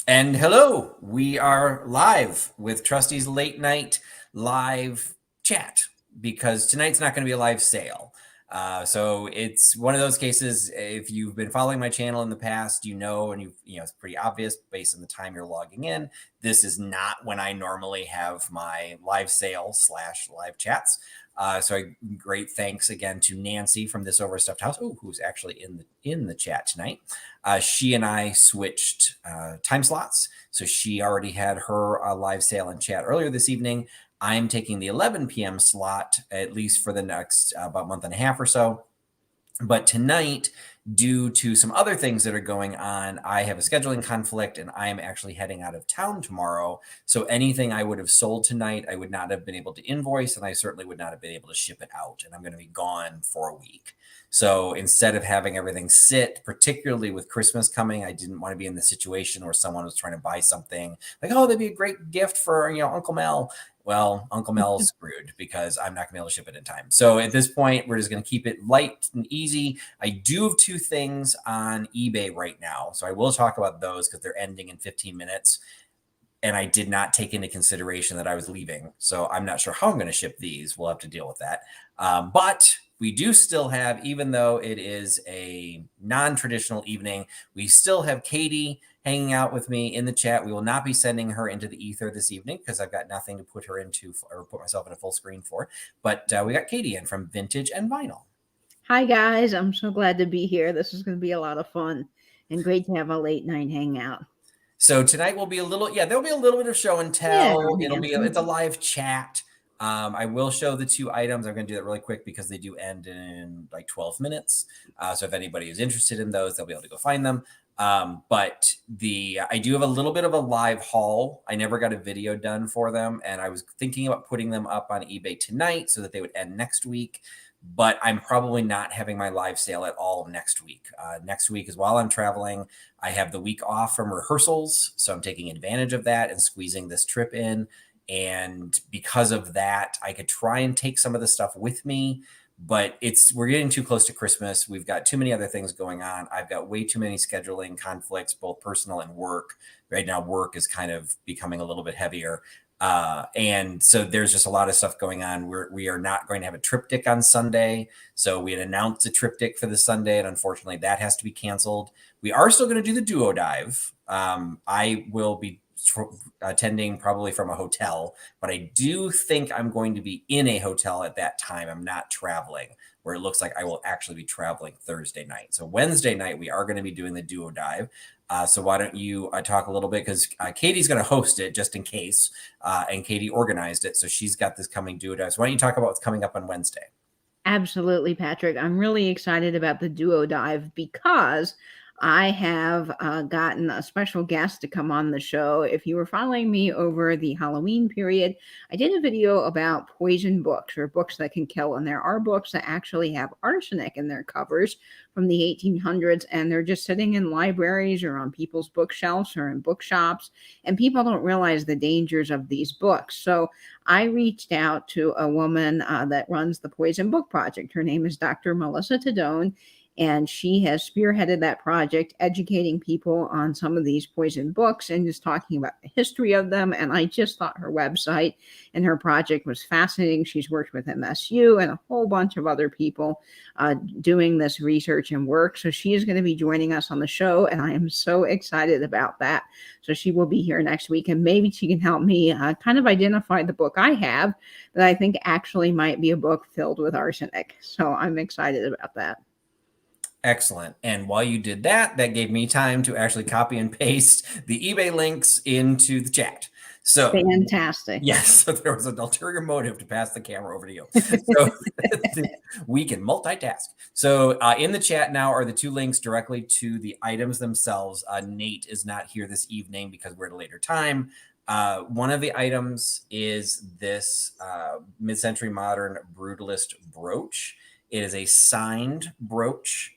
And hello, we are live with Trusty's late night live chat because tonight's not going to be a live sale. So it's one of those cases. If you've been following my channel in the past, you know, and it's pretty obvious based on the time you're logging in. This is not when I normally have my live sale / live chats. Great thanks again to Nancy from This Overstuffed House, who's actually in the chat tonight. She and I switched time slots, so she already had her live sale and chat earlier this evening. I'm taking the 11 p.m. slot, at least for the next about month and a half or so. But tonight, due to some other things that are going on, I have a scheduling conflict and I am actually heading out of town tomorrow. So anything I would have sold tonight, I would not have been able to invoice, and I certainly would not have been able to ship it out. And I'm going to be gone for a week. So instead of having everything sit, particularly with Christmas coming, I didn't want to be in the situation where someone was trying to buy something like, oh, that'd be a great gift for, Uncle Mel. Well, Uncle Mel's screwed because I'm not going to be able to ship it in time. So at this point, we're just going to keep it light and easy. I do have two things on eBay right now. So I will talk about those because they're ending in 15 minutes. And I did not take into consideration that I was leaving. So I'm not sure how I'm going to ship these. We'll have to deal with that. But we do still have, even though it is a non-traditional evening, we still have Katie hanging out with me in the chat. We will not be sending her into the ether this evening because I've got nothing to put her into or put myself in a full screen for. But we got Katie in from Vintage and Vinyl. Hi, guys. I'm so glad to be here. This is going to be a lot of fun and great to have a late night hangout. So tonight will be a little, there'll be a little bit of show and tell. It's a live chat. I will show the two items. I'm going to do that really quick because they do end in like 12 minutes. So if anybody is interested in those, they'll be able to go find them. But I do have a little bit of a live haul. I never got a video done for them, and I was thinking about putting them up on eBay tonight so that they would end next week. But I'm probably not having my live sale at all next week. Next week is while I'm traveling. I have the week off from rehearsals, so I'm taking advantage of that and squeezing this trip in. And because of that, I could try and take some of the stuff with me, but we're getting too close to Christmas. We've got too many other things going on. I've got way too many scheduling conflicts, both personal and work. Right now, work is kind of becoming a little bit heavier. And so there's just a lot of stuff going on. We are not going to have a triptych on Sunday. So we had announced a triptych for the Sunday, and unfortunately that has to be canceled. We are still going to do the duo dive. I will be attending probably from a hotel, but I do think I'm going to be in a hotel at that time. I'm not traveling, where it looks like I will actually be traveling Thursday night. So Wednesday night, we are going to be doing the duo dive. So why don't you talk a little bit, because Katie's going to host it just in case, and Katie organized it. So she's got this coming duo dive. So why don't you talk about what's coming up on Wednesday? Absolutely, Patrick. I'm really excited about the duo dive because I have gotten a special guest to come on the show. If you were following me over the Halloween period, I did a video about poison books, or books that can kill. And there are books that actually have arsenic in their covers from the 1800s, and they're just sitting in libraries or on people's bookshelves or in bookshops. And people don't realize the dangers of these books. So I reached out to a woman that runs the Poison Book Project. Her name is Dr. Melissa Tadone. And she has spearheaded that project, educating people on some of these poison books and just talking about the history of them. And I just thought her website and her project was fascinating. She's worked with MSU and a whole bunch of other people doing this research and work. So she is going to be joining us on the show, and I am so excited about that. So she will be here next week, and maybe she can help me kind of identify the book I have that I think actually might be a book filled with arsenic. So I'm excited about that. Excellent. And while you did that, that gave me time to actually copy and paste the eBay links into the chat. So fantastic. Yes, so there was an ulterior motive to pass the camera over to you. So we can multitask. So in the chat now are the two links directly to the items themselves. Nate is not here this evening because we're at a later time. One of the items is this mid-century modern brutalist brooch. It is a signed brooch,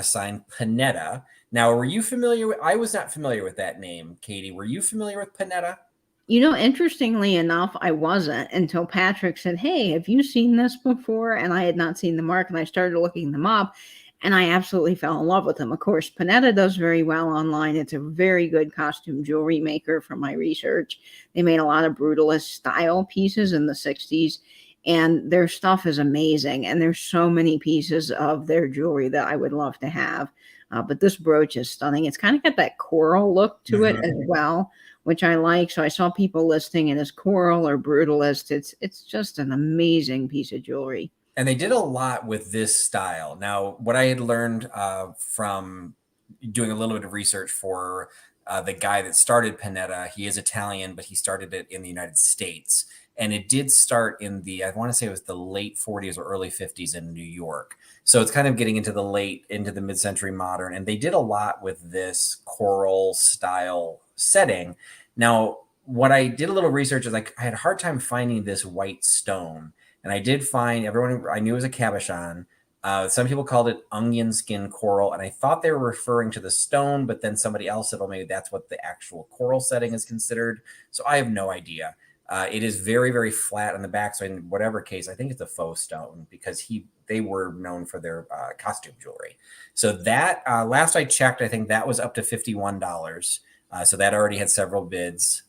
signed Panetta. Now, were you familiar with, I was not familiar with that name, Katie. Were you familiar with Panetta? You know, interestingly enough, I wasn't until Patrick said, hey, have you seen this before? And I had not seen the mark, and I started looking them up. and I absolutely fell in love with them. Of course, Panetta does very well online. It's a very good costume jewelry maker from my research. They made a lot of brutalist style pieces in the 60s, and their stuff is amazing. And there's so many pieces of their jewelry that I would love to have. But this brooch is stunning. It's kind of got that coral look to it as well, which I like. So I saw people listing it as coral or brutalist. It's just an amazing piece of jewelry. And they did a lot with this style. Now, what I had learned from doing a little bit of research for the guy that started Panetta, he is Italian, but he started it in the United States. And it did start in the, I want to say it was the late 40s or early 50s in New York. So it's kind of getting into the mid-century modern. And they did a lot with this coral style setting. Now, what I did a little research is I had a hard time finding this white stone. And I did find everyone I knew it was a cabochon. Some people called it onion skin coral, and I thought they were referring to the stone, but then somebody else said, "Oh, maybe that's what the actual coral setting is considered." So I have no idea. It is very, very flat on the back. So in whatever case, I think it's a faux stone because they were known for their costume jewelry. So that last I checked, I think that was up to $51. So that already had several bids.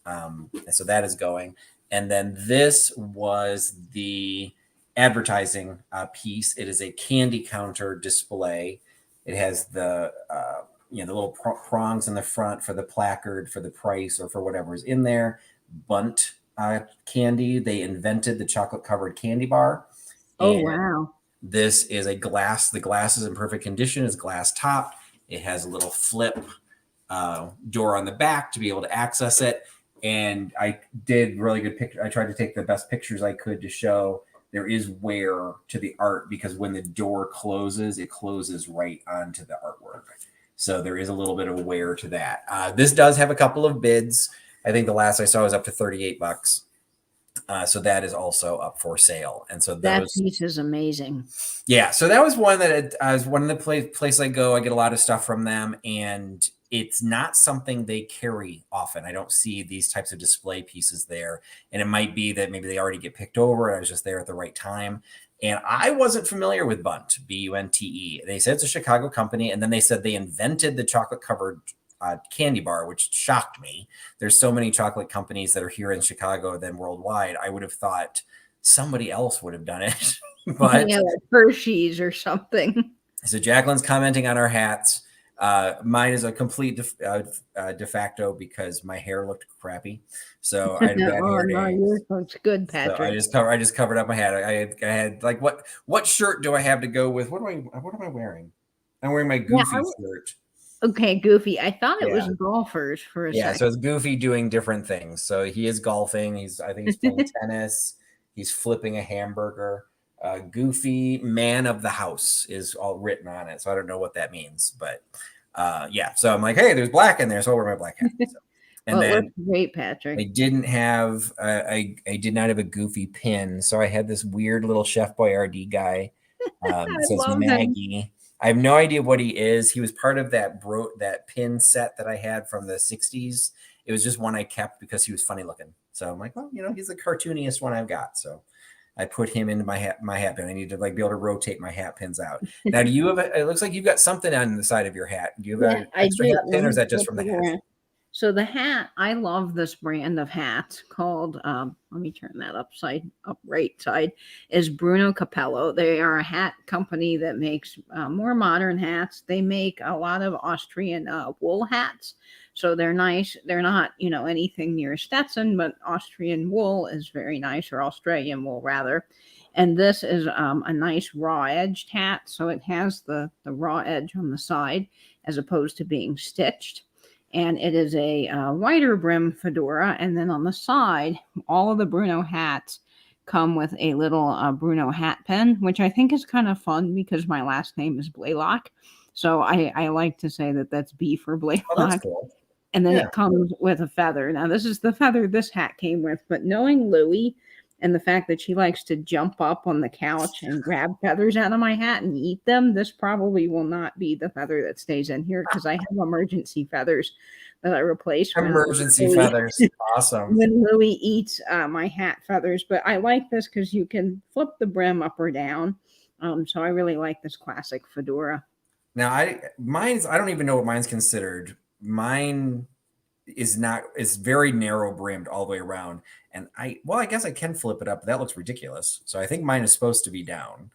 So that is going. And then this was the advertising piece. It is a candy counter display. It has the the little prongs in the front for the placard, for the price, or for whatever is in there. Bunt candy. They invented the chocolate covered candy bar. Oh, wow. This is a glass. The glass is in perfect condition. It's glass top. It has a little flip door on the back to be able to access it. And I did really good picture. I tried to take the best pictures I could to show there is wear to the art because when the door closes, it closes right onto the artwork. So there is a little bit of wear to that. This does have a couple of bids. I think the last I saw was up to $38. So that is also up for sale. And so that piece is amazing. Yeah. So that was one that was one of the place I go. I get a lot of stuff from them, and it's not something they carry often. I don't see these types of display pieces there. And it might be that maybe they already get picked over. And I was just there at the right time. And I wasn't familiar with Bunte, Bunte. They said it's a Chicago company. And then they said they invented the chocolate covered candy bar, which shocked me. There's so many chocolate companies that are here in Chicago than worldwide. I would have thought somebody else would have done it. But yeah, like Hershey's or something. So Jacqueline's commenting on our hats. Mine is a complete de facto because my hair looked crappy. So I had bad hair day. No, yours looks good, Patrick. So I just covered up my hat. I had like what shirt do I have to go with? What am I wearing? I'm wearing my Goofy shirt. Okay, Goofy. I thought it was golfers for a second. So it's Goofy doing different things. So he is golfing. I think he's playing tennis. He's flipping a hamburger. Goofy man of the house is all written on it. So I don't know what that means, but so I'm like, hey, there's black in there. So I'll wear my black hat. So. And then great, Patrick. I didn't have, I did not have a Goofy pin. So I had this weird little Chef Boyardee guy. Says Maggie. Him. I have no idea what he is. He was part of that pin set that I had from the 60s. It was just one I kept because he was funny looking. So I'm like, well, he's the cartooniest one I've got. So I put him into my hat pin. I need to be able to rotate my hat pins out. Now, do you have it looks like you've got something on the side of your hat. Do you have an extra hat pin, or is that just from the hat? So the hat, I love this brand of hat called, let me turn that right side, is Bruno Capello. They are a hat company that makes more modern hats. They make a lot of Austrian wool hats. So they're nice. They're not, anything near Stetson, but Austrian wool is very nice, or Australian wool rather. And this is a nice raw edged hat. So it has the raw edge on the side as opposed to being stitched. And it is a wider brim fedora. And then on the side, all of the Bruno hats come with a little Bruno hat pin, which I think is kind of fun because my last name is Blaylock. So I like to say that that's B for Blaylock. Oh, that's cool. And then it comes with a feather. Now, this is the feather this hat came with. But knowing Louie and the fact that she likes to jump up on the couch and grab feathers out of my hat and eat them, this probably will not be the feather that stays in here because I have emergency feathers that I replaced. Emergency feathers. Awesome. When Louie eats my hat feathers. But I like this because you can flip the brim up or down. So I really like this classic fedora. Now I don't even know what mine's considered. Mine is not, it's very narrow brimmed all the way around. And I guess I can flip it up, but that looks ridiculous. So I think mine is supposed to be down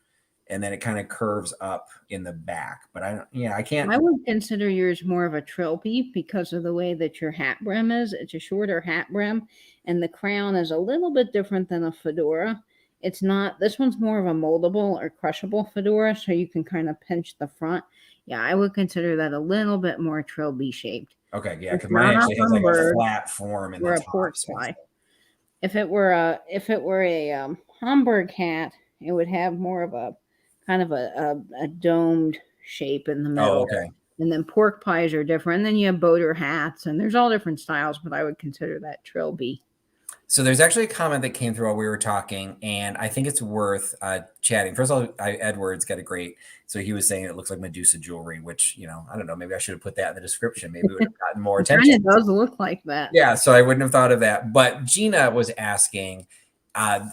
and then it kind of curves up in the back. But I don't, yeah, I can't. I would consider yours more of a trilby because of the way that your hat brim is. It's a shorter hat brim, and the crown is a little bit different than a fedora. It's not, this one's more of a moldable or crushable fedora, so you can kind of pinch the front. Yeah, I would consider that a little bit more trilby shaped. Okay, yeah, It's because mine not a actually has like a Humburg flat form in the or a top. pork pie. If it were a Hamburg hat, it would have more of a kind of a domed shape in the Oh, middle. okay. And then pork pies are different. And then you have boater hats, and there's all different styles, but I would consider that trilby. So there's actually a comment that came through while we were talking, and I think it's worth chatting. First of all, Edwards got a great. So he was saying it looks like Medusa jewelry, which I don't know. Maybe I should have put that in the description. Maybe it would have gotten more It kind attention. of does look like that. Yeah, so I wouldn't have thought of that. But Gina was asking,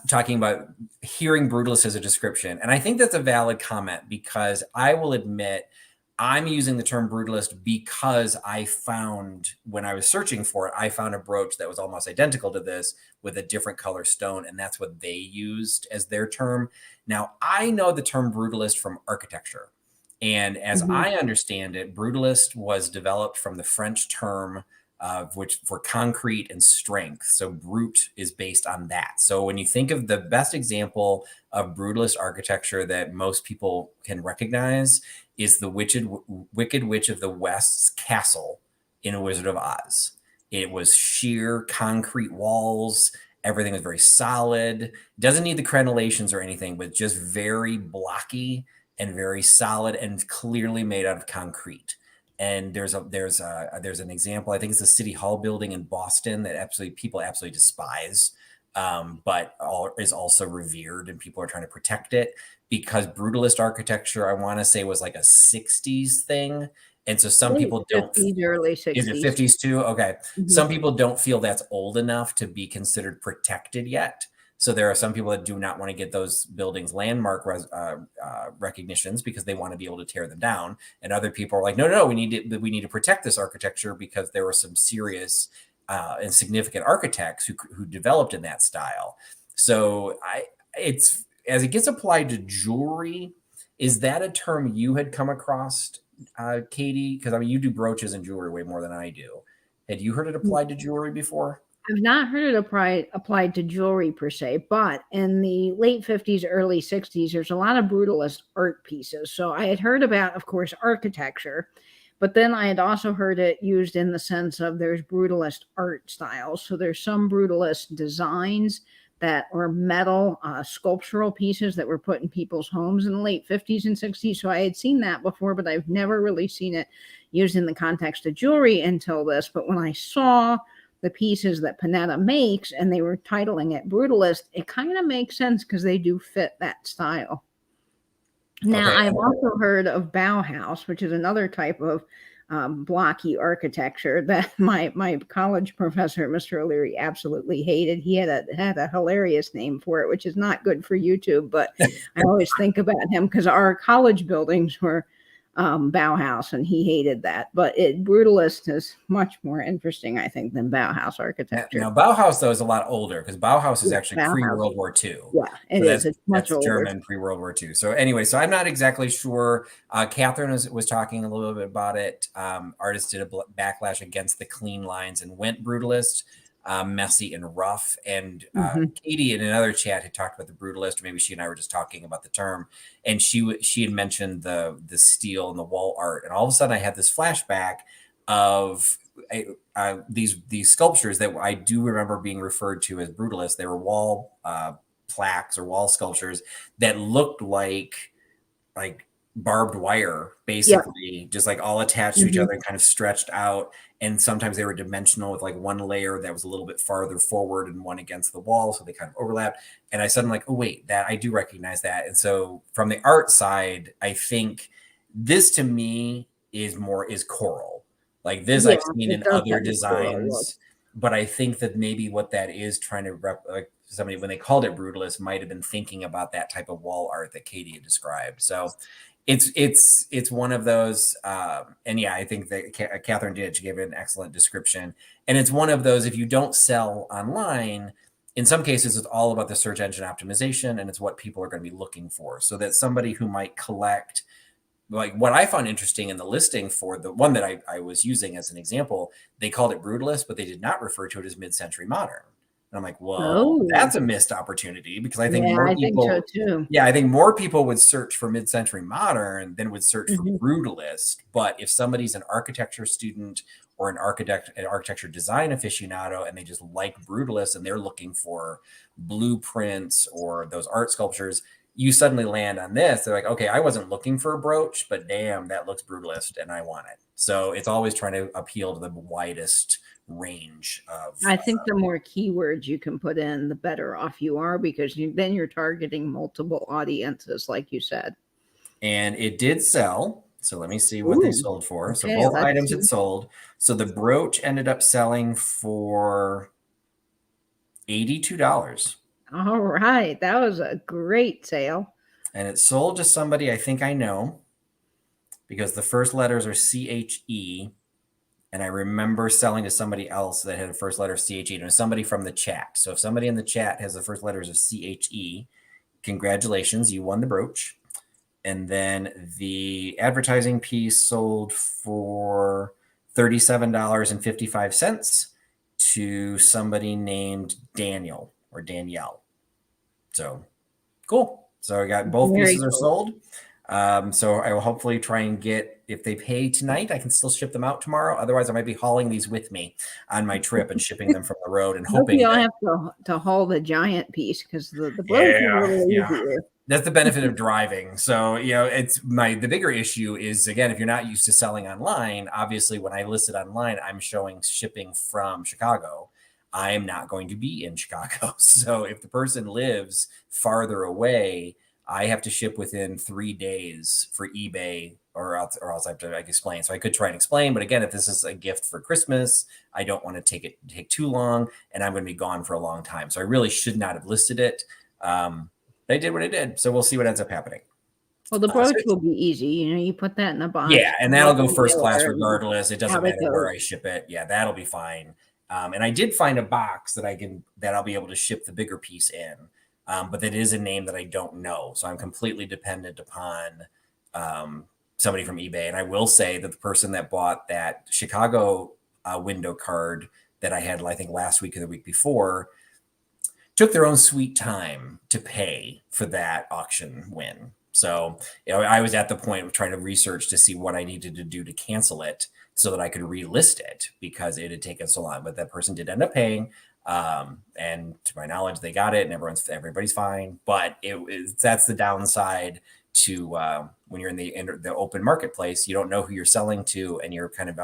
talking about hearing brutalist as a description. And I think that's a valid comment because I will admit I'm using the term brutalist because I found, when I was searching for it, I found a brooch that was almost identical to this with a different color stone. And that's what they used as their term. Now, I know the term brutalist from architecture. And as Mhm. I understand it, brutalist was developed from the French term which for concrete and strength. So brute is based on that. So when you think of the best example of brutalist architecture that most people can recognize is the Wicked Witch of the West's castle in A Wizard of Oz. It was sheer concrete walls. Everything was very solid. Doesn't need the crenellations or anything, but just very blocky and very solid and clearly made out of concrete. And there's an example. I think it's the City Hall building in Boston that people absolutely despise, but is also revered, and people are trying to protect it because brutalist architecture, I want to say, was like a '60s thing, and so some Late people don't. 50s, early Is it 60s. '50s too? Okay, Mhm. some people don't feel that's old enough to be considered protected yet. So there are some people that do not want to get those buildings landmark recognitions because they want to be able to tear them down, and other people are like, no, we need to protect this architecture because there were some serious and significant architects who developed in that style. So it's as it gets applied to jewelry. Is that a term you had come across, Katie? Because I mean, you do brooches and jewelry way more than I do. Had you heard it applied to jewelry before? I've not heard it applied to jewelry per se, but in the late 50s, early 60s, there's a lot of brutalist art pieces. So I had heard about, of course, architecture, but then I had also heard it used in the sense of there's brutalist art styles. So there's some brutalist designs that were metal sculptural pieces that were put in people's homes in the late 50s and 60s. So I had seen that before, but I've never really seen it used in the context of jewelry until this. But when I saw the pieces that Panetta makes and they were titling it Brutalist, it kind of makes sense because they do fit that style. Now, Okay. I've also heard of Bauhaus, which is another type of blocky architecture that my college professor, Mr. O'Leary, absolutely hated. He had a hilarious name for it, which is not good for YouTube, but I always think about him because our college buildings were Bauhaus, and he hated that. But Brutalist is much more interesting, I think, than Bauhaus architecture. Now Bauhaus though is a lot older because Bauhaus is Yeah, actually pre Bauhaus. World War II. Yeah, it So is. that's It's much that's older. German pre World War II. So anyway, so I'm not exactly sure. Catherine was talking a little bit about it. Artists did a backlash against the clean lines and went brutalist, messy and rough. And Hmm. Katie in another chat had talked about the brutalist, or maybe she and I were just talking about the term. And she had mentioned the steel and the wall art, and all of a sudden I had this flashback of these sculptures that I do remember being referred to as brutalists. They were wall plaques or wall sculptures that looked like barbed wire, Yeah. basically, just like all attached to each Hmm. other and kind of stretched out. And sometimes they were dimensional with like one layer that was a little bit farther forward and one against the wall, so they kind of overlapped. And I suddenly like, oh wait, that I do recognize that. And so from the art side, I think this to me is coral. Like this Yeah, I've seen it in does other have a coral look. designs, but I think that maybe what that is trying to like somebody when they called it brutalist might have been thinking about that type of wall art that Katie had described. So It's one of those, and yeah, I think that Catherine did. She gave it an excellent description, and it's one of those. If you don't sell online, in some cases, it's all about the search engine optimization, and it's what people are going to be looking for. So that somebody who might collect, like what I found interesting in the listing for the one that I was using as an example, they called it brutalist, but they did not refer to it as mid-century modern. And I'm like, well, Oh, that's a missed opportunity because I think yeah, more I think so people, too. yeah, I think more people would search for mid-century modern than would search for Mhm. brutalist. But if somebody's an architecture student or an architecture design aficionado and they just like brutalist and they're looking for blueprints or those art sculptures, you suddenly land on this. They're like, okay, I wasn't looking for a brooch, but damn, that looks brutalist and I want it. So it's always trying to appeal to the widest range of, I think the more keywords you can put in, the better off you are because then you're targeting multiple audiences, like you said. and it did sell. So let me see what they Ooh, sold for. So okay, both let's items had see. sold. So the brooch ended up selling for $82. All right, that was a great sale. And it sold to somebody I think I know because the first letters are CHE. And I remember selling to somebody else that had a first letter of CHE. And it was somebody from the chat. So if somebody in the chat has the first letters of CHE, congratulations, you won the brooch. And then the advertising piece sold for $37.55 to somebody named Daniel or Danielle. So cool. So I got both Very pieces are cool. sold. So I will hopefully try and get, if they pay tonight, I can still ship them out tomorrow. Otherwise, I might be hauling these with me on my trip and shipping them from the road and I hope hoping you don't that, have to haul the giant piece because the brooch is a yeah, little yeah. easier. That's the benefit of driving. So, it's the bigger issue is, again, if you're not used to selling online, obviously when I list it online, I'm showing shipping from Chicago. I am not going to be in Chicago. So if the person lives farther away, I have to ship within 3 days for eBay or else I have to explain. So I could try and explain, but again, if this is a gift for Christmas, I don't want to take too long and I'm going to be gone for a long time. So I really should not have listed it. They did what it did. So we'll see what ends up happening. Well, the So brooch will be easy. You put that in a box, yeah, and put it that'll off go the first class mailer, and regardless. It doesn't out it matter goes. where I ship it. Yeah, that'll be fine. And I did find a box that I'll be able to ship the bigger piece in. But that is a name that I don't know. So I'm completely dependent upon somebody from eBay. And I will say that the person that bought that Chicago window card that I had, I think last week or the week before, took their own sweet time to pay for that auction win. So, I was at the point of trying to research to see what I needed to do to cancel it so that I could relist it because it had taken so long. But that person did end up paying. And to my knowledge, they got it and everybody's fine. But that's the downside to when you're in the open marketplace, you don't know who you're selling to and you're kind of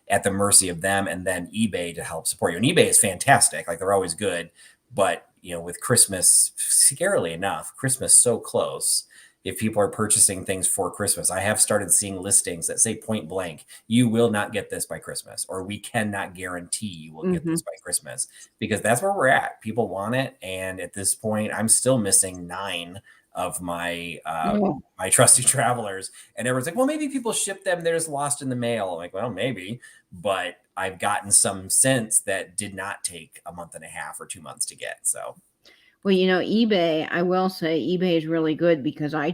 at the mercy of them and then eBay to help support you. And eBay is fantastic. Like they're always good. But with Christmas, scarily enough, Christmas so close. If people are purchasing things for Christmas, I have started seeing listings that say point blank, you will not get this by Christmas, or we cannot guarantee you will get Hmm. this by Christmas, because that's where we're at. People want it. And at this point, I'm still missing 9 of Oh, my trusty travelers. And everyone's like, well, maybe people ship them. They're just lost in the mail. I'm like, well, maybe, but I've gotten some since that did not take a month and a half or 2 months to get. So well, eBay. I will say eBay is really good because I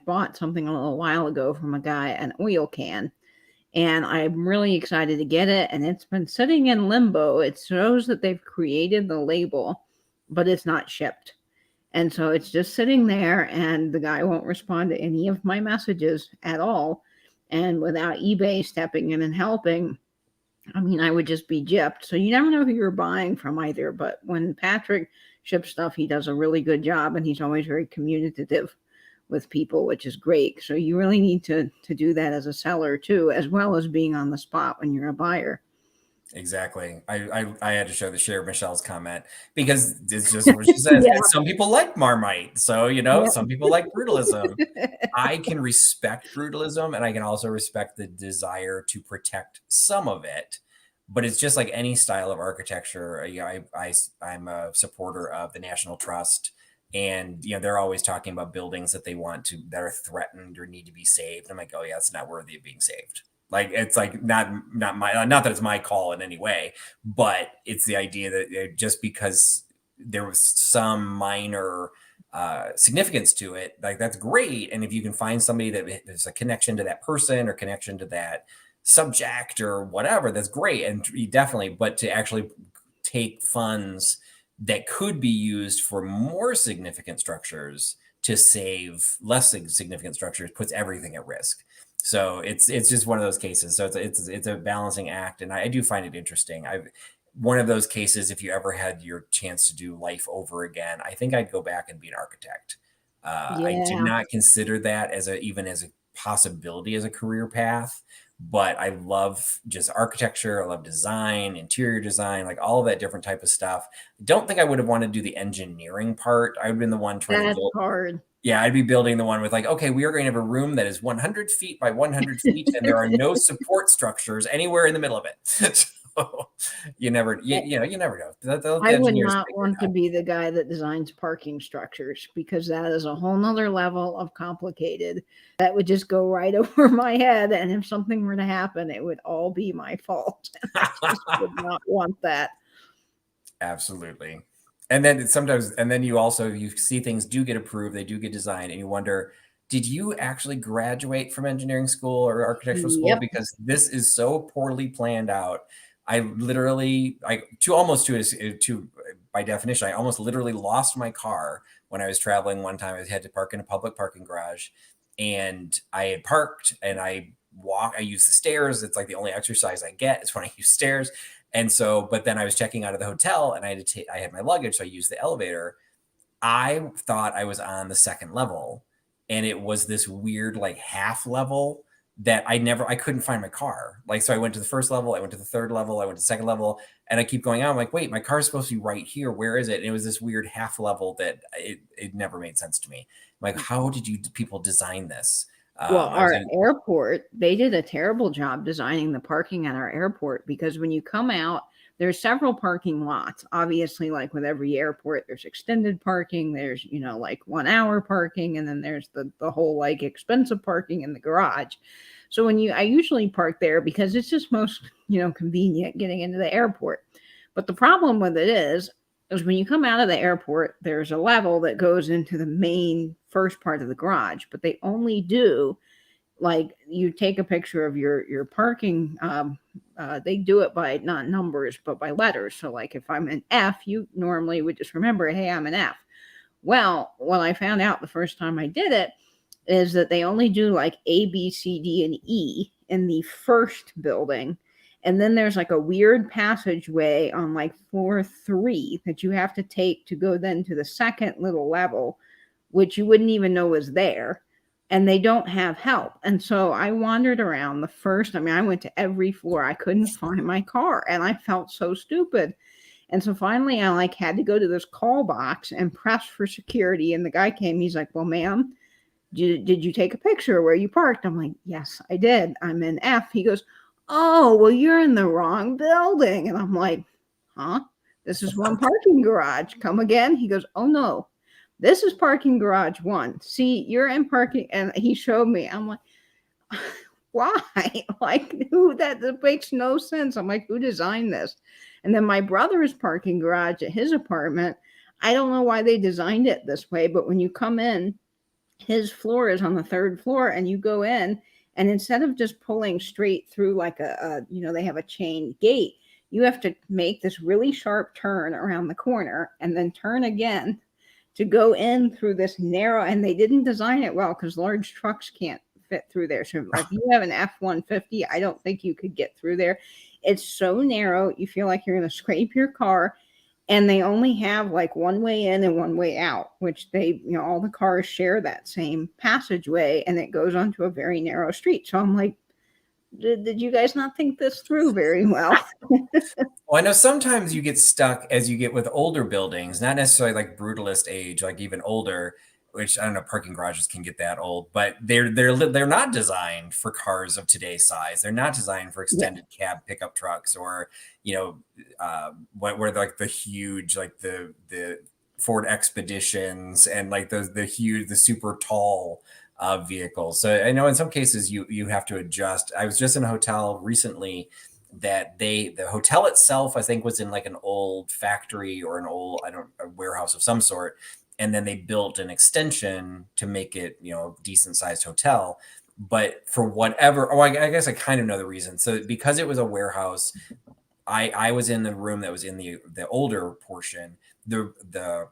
bought something a little while ago from a guy, an oil can, and I'm really excited to get it. And it's been sitting in limbo. It shows that they've created the label, but it's not shipped. And so it's just sitting there, and the guy won't respond to any of my messages at all. And without eBay stepping in and helping, I mean, I would just be gypped. So you never know who you're buying from either. But when Patrick ships stuff, he does a really good job, and he's always very communicative with people, which is great. So you really need to do that as a seller too, as well as being on the spot when you're a buyer. exactly. I had to share Michelle's comment because it's just what she says. Yeah. And some people like Marmite. So, Yeah. some people like brutalism. I can respect brutalism and I can also respect the desire to protect some of it. But it's just like any style of architecture. I'm a supporter of the National Trust. And they're always talking about buildings that that are threatened or need to be saved. I'm like, oh yeah, it's not worthy of being saved. Like, it's like not that it's my call in any way, but it's the idea that just because there was some minor significance to it, like, that's great. And if you can find somebody that there's a connection to that person or connection to that subject or whatever, that's great. And definitely, but to actually take funds that could be used for more significant structures to save less significant structures puts everything at risk. So it's just one of those cases. So it's a balancing act, and I do find it interesting. One of those cases, if you ever had your chance to do life over again, I think I'd go back and be an architect. I did Yeah, not consider that even as a possibility as a career path, but I love just architecture. I love design, interior design, like all of that different type of stuff. I don't think I would have wanted to do the engineering part. I would have been the one trying to that's build. hard. Yeah, I'd be building the one with like, okay, we are going to have a room that is 100 feet by 100 feet, and there are no support structures anywhere in the middle of it. So you never, you never know. The I would engineers not figure it want to out. be the guy that designs parking structures because that is a whole nother level of complicated. That would just go right over my head. And if something were to happen, it would all be my fault. And I just would not want that. Absolutely. And then sometimes, and then you see things do get approved, they do get designed, and you wonder, did you actually graduate from engineering school or architectural school? Yep. Because this is so poorly planned out. I literally, I to almost to by definition, I almost literally lost my car when I was traveling one time. I had to park in a public parking garage, and I had parked, and I use the stairs. It's like the only exercise I get is when I use stairs. And so, but then I was checking out of the hotel, and I had my luggage, so I used the elevator. I thought I was on the second level, and it was this weird like half level that I couldn't find my car. Like, so I went to the first level, I went to the third level, I went to the second level, and I keep going out. I'm like, wait, my car's supposed to be right here. Where is it? And it was this weird half level that it never made sense to me. I'm like, how did you people design this? Well, I was our in. airport, they did a terrible job designing the parking at our airport because when you come out, there's several parking lots. Obviously, like with every airport, there's extended parking, there's, like 1 hour parking, and then there's the whole like expensive parking in the garage. So I usually park there because it's just most, convenient getting into the airport. But the problem with it is when you come out of the airport, there's a level that goes into the main first part of the garage, but they only do like you take a picture of your parking. They do it by not numbers, but by letters. So, like if I'm an F, you normally would just remember, hey, I'm an F. Well, what I found out the first time I did it is that they only do like A, B, C, D, and E in the first building. And then there's like a weird passageway on like floor 3 that you have to take to go then to the second little level, which you wouldn't even know was there. And they don't have help. And so I wandered around I went to every floor. I couldn't find my car and I felt so stupid. And so finally I like had to go to this call box and press for security. And the guy came, he's like, well, ma'am, did you take a picture where you parked? I'm like, yes, I did. I'm in F. He goes, oh, well, you're in the wrong building. And I'm like, huh? This is one parking garage. Come again? He goes, oh, no, this is parking garage 1. See, you're in parking. And he showed me. I'm like, why? Like, that makes no sense. I'm like, who designed this? And then my brother's parking garage at his apartment, I don't know why they designed it this way, but when you come in, his floor is on the 3rd floor and you go in, and instead of just pulling straight through like they have a chain gate, you have to make this really sharp turn around the corner and then turn again to go in through this narrow. And they didn't design it well because large trucks can't fit through there. So like you have an F-150, I don't think you could get through there. It's so narrow, you feel like you're going to scrape your car. And they only have like one way in and one way out, which all the cars share that same passageway, and it goes onto a very narrow street. So I'm like, did you guys not think this through very well? Well, I know sometimes you get stuck as you get with older buildings, not necessarily like brutalist age, like even older, which I don't know, parking garages can get that old, but they're not designed for cars of today's size. They're not designed for Yeah. extended cab pickup trucks or where like the huge like the Ford Expeditions and like the huge, the super tall vehicles. So I know in some cases you have to adjust. I was just in a hotel recently that the hotel itself I think was in like an old factory or a warehouse of some sort, and then they built an extension to make it decent sized hotel. But for whatever, I guess I kind of know the reason. So because it was a warehouse, I was in the room that was in the older portion. The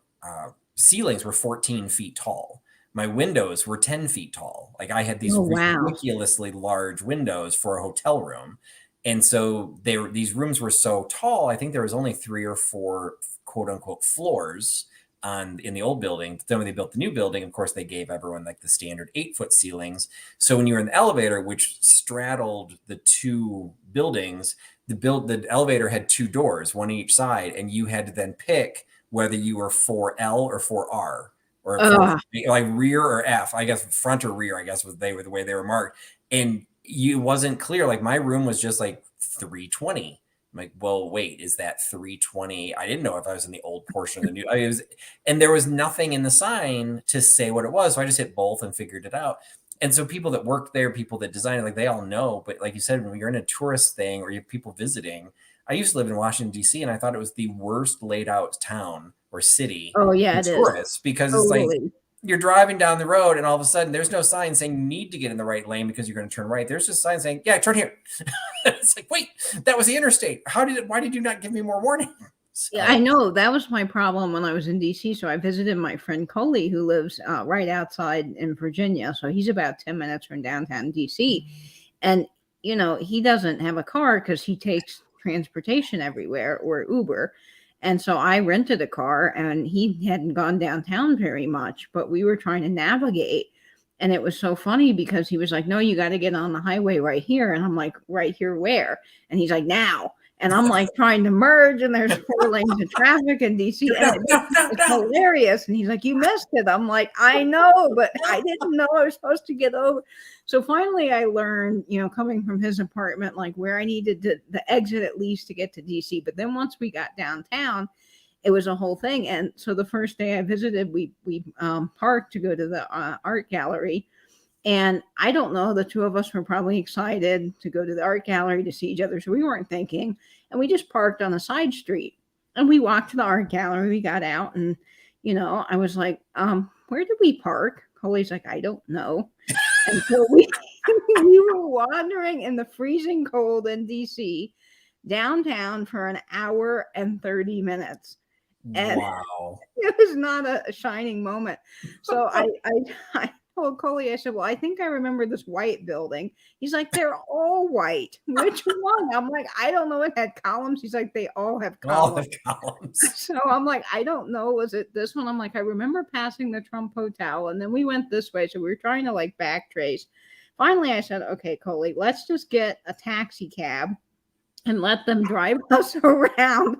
ceilings were 14 feet tall. My windows were 10 feet tall. Like I had these Oh, wow. ridiculously large windows for a hotel room. And so these rooms were so tall. I think there was only 3 or 4 quote unquote floors in the old building. Then when they built the new building, of course, they gave everyone like the standard 8-foot ceilings. So when you were in the elevator, which straddled the 2 buildings, the elevator had 2 doors, one each side, and you had to then pick whether you were 4L or 4R or like rear or F. I guess front or rear. I guess was the way they were marked, and it wasn't clear. Like my room was just like 320. I'm like, well, wait, is that 320? I didn't know if I was in the old portion of the new. And there was nothing in the sign to say what it was, so I just hit both and figured it out. And so people that work there, people that design it, like they all know. But like you said, when you're in a tourist thing or you have people visiting, I used to live in Washington, D.C., and I thought it was the worst laid out town or city Oh, yeah, for it is. tourists because it's like Totally. you're driving down the road and all of a sudden there's no sign saying you need to get in the right lane because you're going to turn right. There's just a sign saying, yeah, turn here. It's like, wait, that was the interstate. Why did you not give me more warning? So, Yeah, I know. That was my problem when I was in DC. So I visited my friend Coley, who lives right outside in Virginia. So he's about 10 minutes from downtown DC. And, he doesn't have a car because he takes transportation everywhere or Uber. And so I rented a car and he hadn't gone downtown very much, but we were trying to navigate. And it was so funny because he was like, no, you got to get on the highway right here. And I'm like, right here where? And he's like, now. And I'm like trying to merge, and there's 4 lanes of traffic in DC, and it's hilarious. And he's like, "You missed it." I'm like, "I know, but I didn't know I was supposed to get over." So finally, I learned, coming from his apartment, like where I needed the exit at least to get to DC. But then once we got downtown, it was a whole thing. And so the first day I visited, we parked to go to the art gallery. And I don't know, the 2 of us were probably excited to go to the art gallery to see each other. So we weren't thinking. And we just parked on a side street. And we walked to the art gallery. We got out and, I was like, where did we park? Coley's like, I don't know. And so we were wandering in the freezing cold in DC downtown for an hour and 30 minutes. And wow. it was not a shining moment. So I told Coley, I said, well, I think I remember this white building. He's like, they're all white. Which one? I'm like, I don't know. It had columns. He's like, they all have columns. So I'm like, I don't know. Was it this one? I'm like, I remember passing the Trump Hotel and then we went this way. So we were trying to like backtrace. Finally, I said, okay, Coley, let's just get a taxi cab and let them drive us around.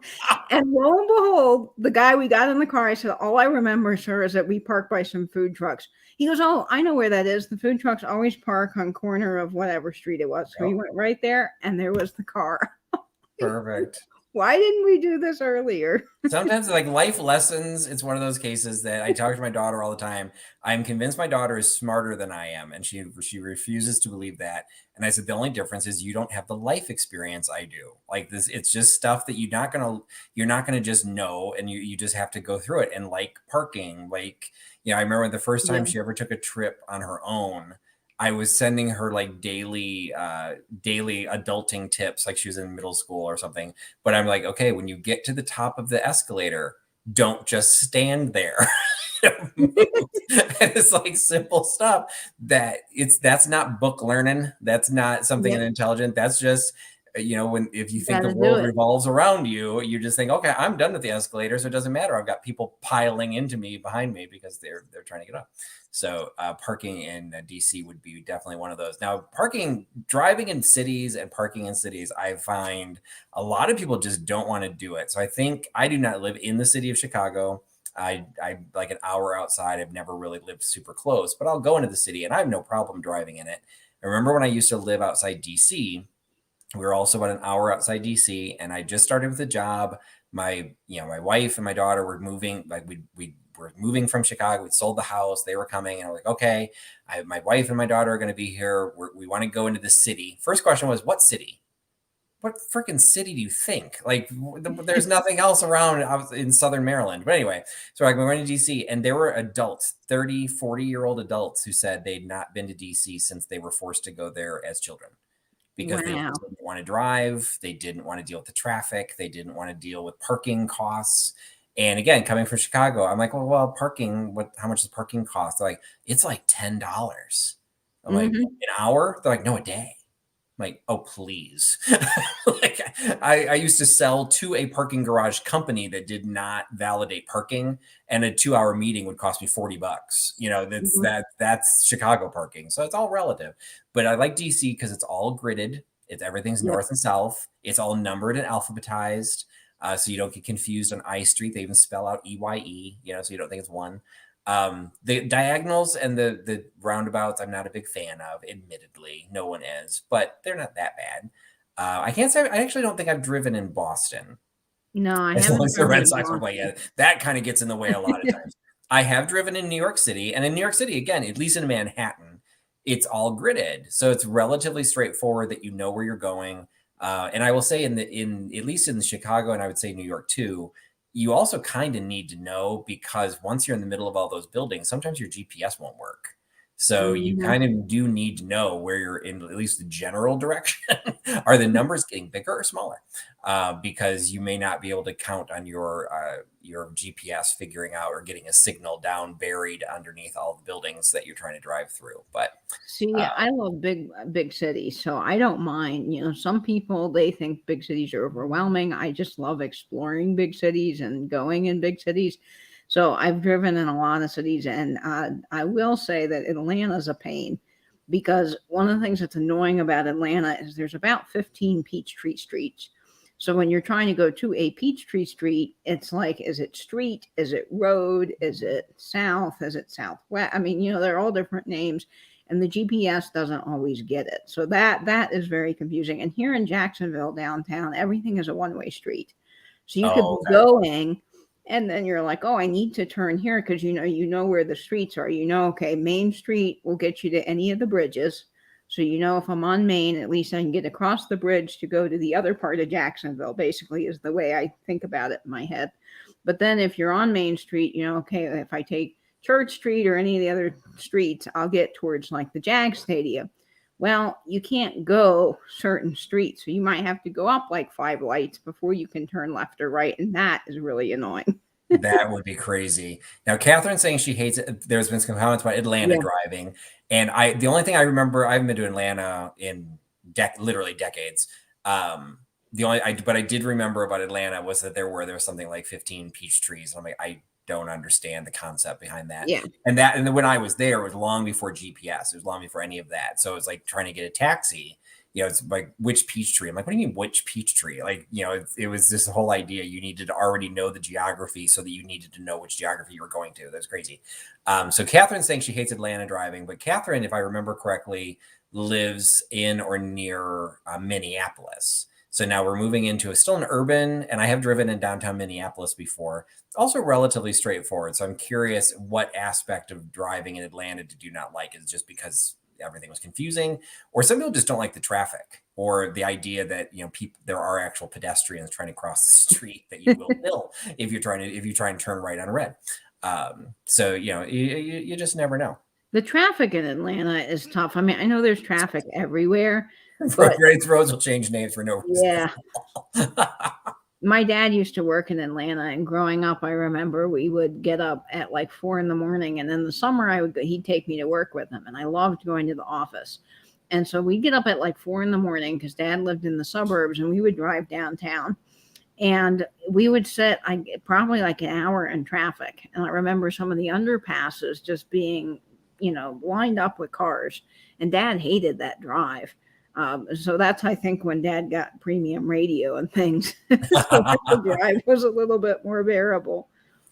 And lo and behold, the guy we got in the car, I said, all I remember, sir, is that we parked by some food trucks. He goes, oh, I know where that is. The food trucks always park on corner of whatever street it was. So he went right there and there was the car. Perfect. Why didn't we do this earlier? Sometimes like life lessons, it's one of those cases that I talk to my daughter all the time. I'm convinced my daughter is smarter than I am, and she refuses to believe that. And I said the only difference is you don't have the life experience I do. Like this, it's just stuff that you're not gonna just know, and you just have to go through it. And like parking, like I remember the first time she ever took a trip on her own, I was sending her like daily adulting tips, like she was in middle school or something. But I'm like, okay, when you get to the top of the escalator, don't just stand there. And it's like simple stuff that's not book learning. That's not something intelligent. That's just if you think the world revolves around you, you just think, okay, I'm done with the escalator, so it doesn't matter. I've got people piling into me behind me because they're trying to get up. So parking in DC would be definitely one of those. Now, driving in cities and parking in cities, I find a lot of people just don't want to do it. So I think I do not live in the city of Chicago. I like an hour outside. I've never really lived super close, but I'll go into the city and I have no problem driving in it. I remember when I used to live outside DC, we were also about an hour outside DC, and I just started with a job. my wife and my daughter were moving. Like we were moving from Chicago. We sold the house. They were coming, and I was like, okay, my wife and my daughter are going to be here. We want to go into the city. First question was, what city? What freaking city do you think? Like, there's nothing else around in Southern Maryland. But anyway, so like we went to DC, and there were adults, 30, 40-year-old adults, who said they'd not been to DC since they were forced to go there as children, because they Wow. didn't want to drive, they didn't want to deal with the traffic, they didn't want to deal with parking costs. And again, coming from Chicago, I'm like, well, parking, how much does parking cost? They're like, it's like $10. I'm like, Hmm. an hour? They're like, no, a day. I'm like, oh, please. Like, I used to sell to a parking garage company that did not validate parking, and a 2-hour meeting would cost me $40. That's Chicago parking. So it's all relative. But I like DC because it's all gridded. Everything's Yep. north and south. It's all numbered and alphabetized. So you don't get confused on I Street. They even spell out EYE, so you don't think it's one. The diagonals and the roundabouts, I'm not a big fan of, admittedly. No one is, but they're not that bad. I can't say, I actually don't think I've driven in Boston. No, I As long haven't as the driven Red in Sox are playing, Boston. yeah, that kind of gets in the way a lot of times. I have driven in New York City, and in New York City, again, at least in Manhattan, it's all gridded, so it's relatively straightforward that you know where you're going. And I will say, in at least in Chicago, and I would say New York too, you also kind of need to know, because once you're in the middle of all those buildings, sometimes your GPS won't work. So you Hmm. kind of do need to know where you're in, at least the general direction. Are the numbers getting bigger or smaller? Because you may not be able to count on your GPS figuring out or getting a signal down buried underneath all the buildings that you're trying to drive through. But See, uh, I love big cities, so I don't mind. Some people they think big cities are overwhelming. I just love exploring big cities and going in big cities. So I've driven in a lot of cities, and I will say that Atlanta's a pain because one of the things that's annoying about Atlanta is there's about 15 Peachtree streets. So when you're trying to go to a Peachtree street, it's like, is it street? Is it road? Is it south? Is it southwest? I mean, they're all different names, and the GPS doesn't always get it. So that is very confusing. And here in Jacksonville downtown, everything is a one-way street. So you could oh, be okay. going, and then you're like, "Oh, I need to turn here," because you know where the streets are. Okay, Main Street will get you to any of the bridges. So if I'm on Main, at least I can get across the bridge to go to the other part of Jacksonville, basically is the way I think about it in my head. But then if you're on Main Street, okay, if I take Church Street or any of the other streets, I'll get towards like the Jag Stadium. Well, you can't go certain streets, so you might have to go up like 5 lights before you can turn left or right, and that is really annoying. That would be crazy. Now, Catherine's saying she hates it. There's been some comments about Atlanta Yeah, driving, and the only thing I remember, I haven't been to Atlanta in literally decades. Um, but I did remember about Atlanta was that there was something like 15 peach trees. I'm like, I don't understand the concept behind that. yeah. And then when I was there, it was long before GPS. It was long before any of that. So it was like trying to get a taxi. It's like, which peach tree? I'm like, what do you mean, which peach tree? Like, it was this whole idea. You needed to already know the geography so that you needed to know which geography you were going to. That's crazy. So Catherine's saying she hates Atlanta driving, but Catherine, if I remember correctly, lives in or near Minneapolis. So now we're moving into still an urban, and I have driven in downtown Minneapolis before. Also relatively straightforward. So I'm curious what aspect of driving in Atlanta did you not like? Is it just because everything was confusing, or some people just don't like the traffic, or the idea that there are actual pedestrians trying to cross the street that you will kill if you try and turn right on red. So you just never know. The traffic in Atlanta is tough. I mean, I know there's traffic everywhere, but Great roads will change names for no reason yeah, at all. my dad used to work in Atlanta, and growing up, I remember we would get up at like 4 in the morning, and in the summer, he'd take me to work with him, and I loved going to the office. And so we'd get up at like 4 in the morning because dad lived in the suburbs, and we would drive downtown, and we would sit probably like an hour in traffic. And I remember some of the underpasses just being, lined up with cars, and dad hated that drive. So that's, I think, when dad got premium radio and things. So the drive was a little bit more bearable.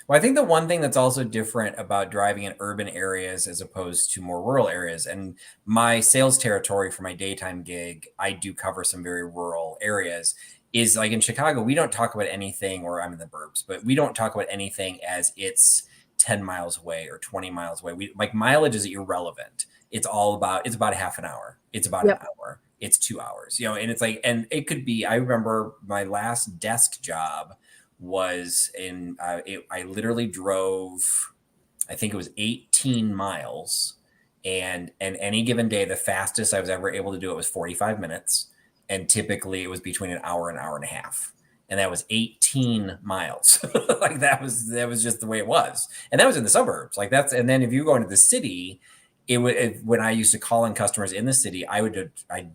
Well, I think the one thing that's also different about driving in urban areas as opposed to more rural areas, and my sales territory for my daytime gig, I do cover some very rural areas, is like in Chicago, we don't talk about anything, or I'm in the burbs, but we don't talk about anything as it's 10 miles away or 20 miles away. We like mileage is irrelevant. It's about a half an hour. It's about an Yep. hour. It's 2 hours, and it's like, and it could be, I remember my last desk job was I literally drove, I think it was 18 miles. And any given day, the fastest I was ever able to do it was 45 minutes. And typically it was between an hour and a half. And that was 18 miles. Like that was just the way it was. And that was in the suburbs. Like and then if you go into the city, when I used to call in customers in the city, I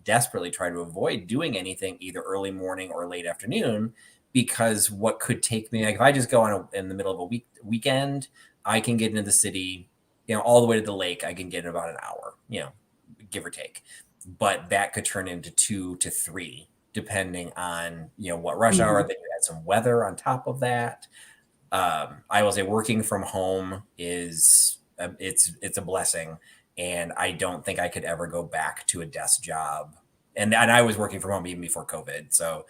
desperately try to avoid doing anything either early morning or late afternoon, because what could take me, like if I just go in the middle of a weekend, I can get into the city, all the way to the lake. I can get in about an hour, give or take. But that could turn into 2 to 3, depending on, what rush hour. Then you add some weather on top of that. I will say working from home it's a blessing. And I don't think I could ever go back to a desk job. And I was working from home even before COVID. So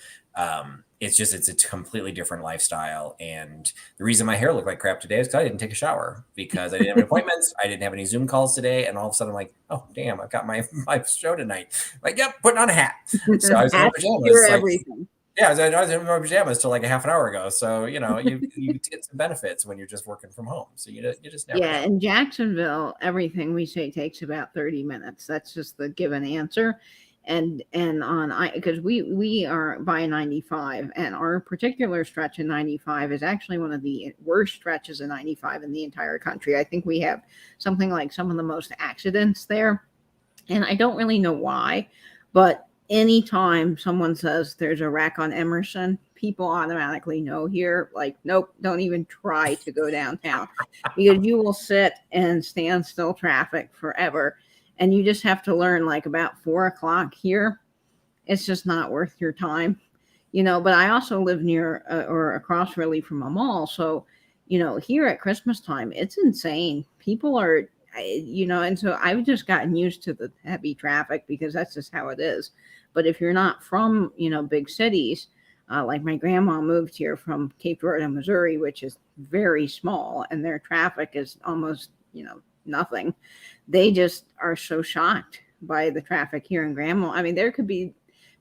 it's a completely different lifestyle. And the reason my hair looked like crap today is because I didn't take a shower, because I didn't have any appointments. I didn't have any Zoom calls today. And all of a sudden I'm like, oh, damn, I've got my show tonight. Like, yep, putting on a hat. So I was in my pajamas. Everything. Yeah, I was in my pajamas till like a half an hour ago. So, you get some benefits when you're just working from home. So you just never know. In Jacksonville, everything we say takes about 30 minutes. That's just the given answer. And because we are by 95, and our particular stretch in 95 is actually one of the worst stretches of 95 in the entire country. I think we have something like some of the most accidents there, and I don't really know why, but anytime someone says there's a wreck on Emerson, people automatically know here, like, nope, don't even try to go downtown, because you will sit and stand still traffic forever. And you just have to learn, like, about 4 o'clock here, it's just not worth your time, But I also live near or across really from a mall. So, here at Christmas time, it's insane. People are, and so I've just gotten used to the heavy traffic because that's just how it is. But if you're not from, big cities, like my grandma moved here from Cape Girardeau, Missouri, which is very small, and their traffic is almost, nothing. They just are so shocked by the traffic here in Grandma. I mean, there could be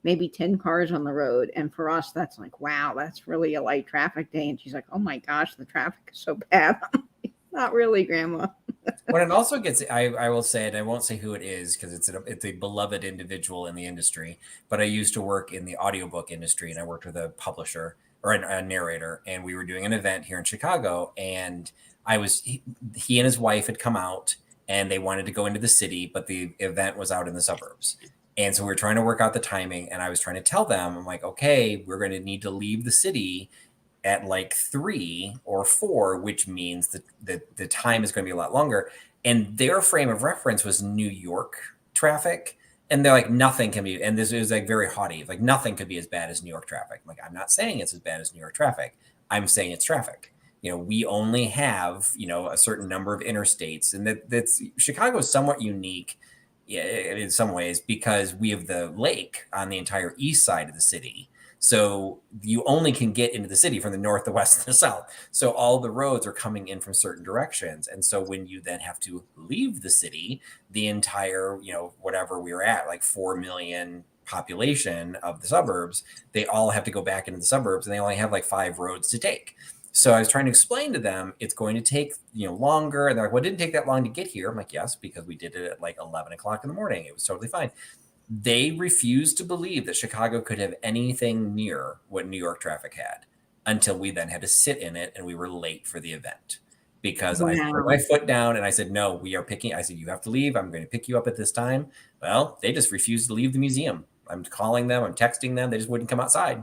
maybe 10 cars on the road. And for us, that's like, wow, that's really a light traffic day. And she's like, oh my gosh, the traffic is so bad. Not really, Grandma. When it also gets, I will say it, I won't say who it is because it's a beloved individual in the industry, but I used to work in the audiobook industry, and I worked with a publisher or a narrator, and we were doing an event here in Chicago, and he and his wife had come out and they wanted to go into the city, but the event was out in the suburbs. And so we were trying to work out the timing, and I was trying to tell them, I'm like, okay, we're going to need to leave the city at like 3 or 4, which means that the time is going to be a lot longer. And their frame of reference was New York traffic. And they're like, nothing can be, and this is like very haughty, like nothing could be as bad as New York traffic. Like, I'm not saying it's as bad as New York traffic. I'm saying it's traffic. We only have, a certain number of interstates, and that's Chicago is somewhat unique in some ways because we have the lake on the entire east side of the city. So you only can get into the city from the north, the west, and the south. So all the roads are coming in from certain directions. And so when you then have to leave the city, the entire, whatever we were at, like 4 million population of the suburbs, they all have to go back into the suburbs, and they only have like 5 roads to take. So I was trying to explain to them, it's going to take, longer. And they're like, well, it didn't take that long to get here. I'm like, yes, because we did it at like 11 o'clock in the morning. It was totally fine. They refused to believe that Chicago could have anything near what New York traffic had until we then had to sit in it, and we were late for the event because I put my foot down and I said, no, I said, you have to leave. I'm going to pick you up at this time. Well, they just refused to leave the museum. I'm calling them, I'm texting them. They just wouldn't come outside.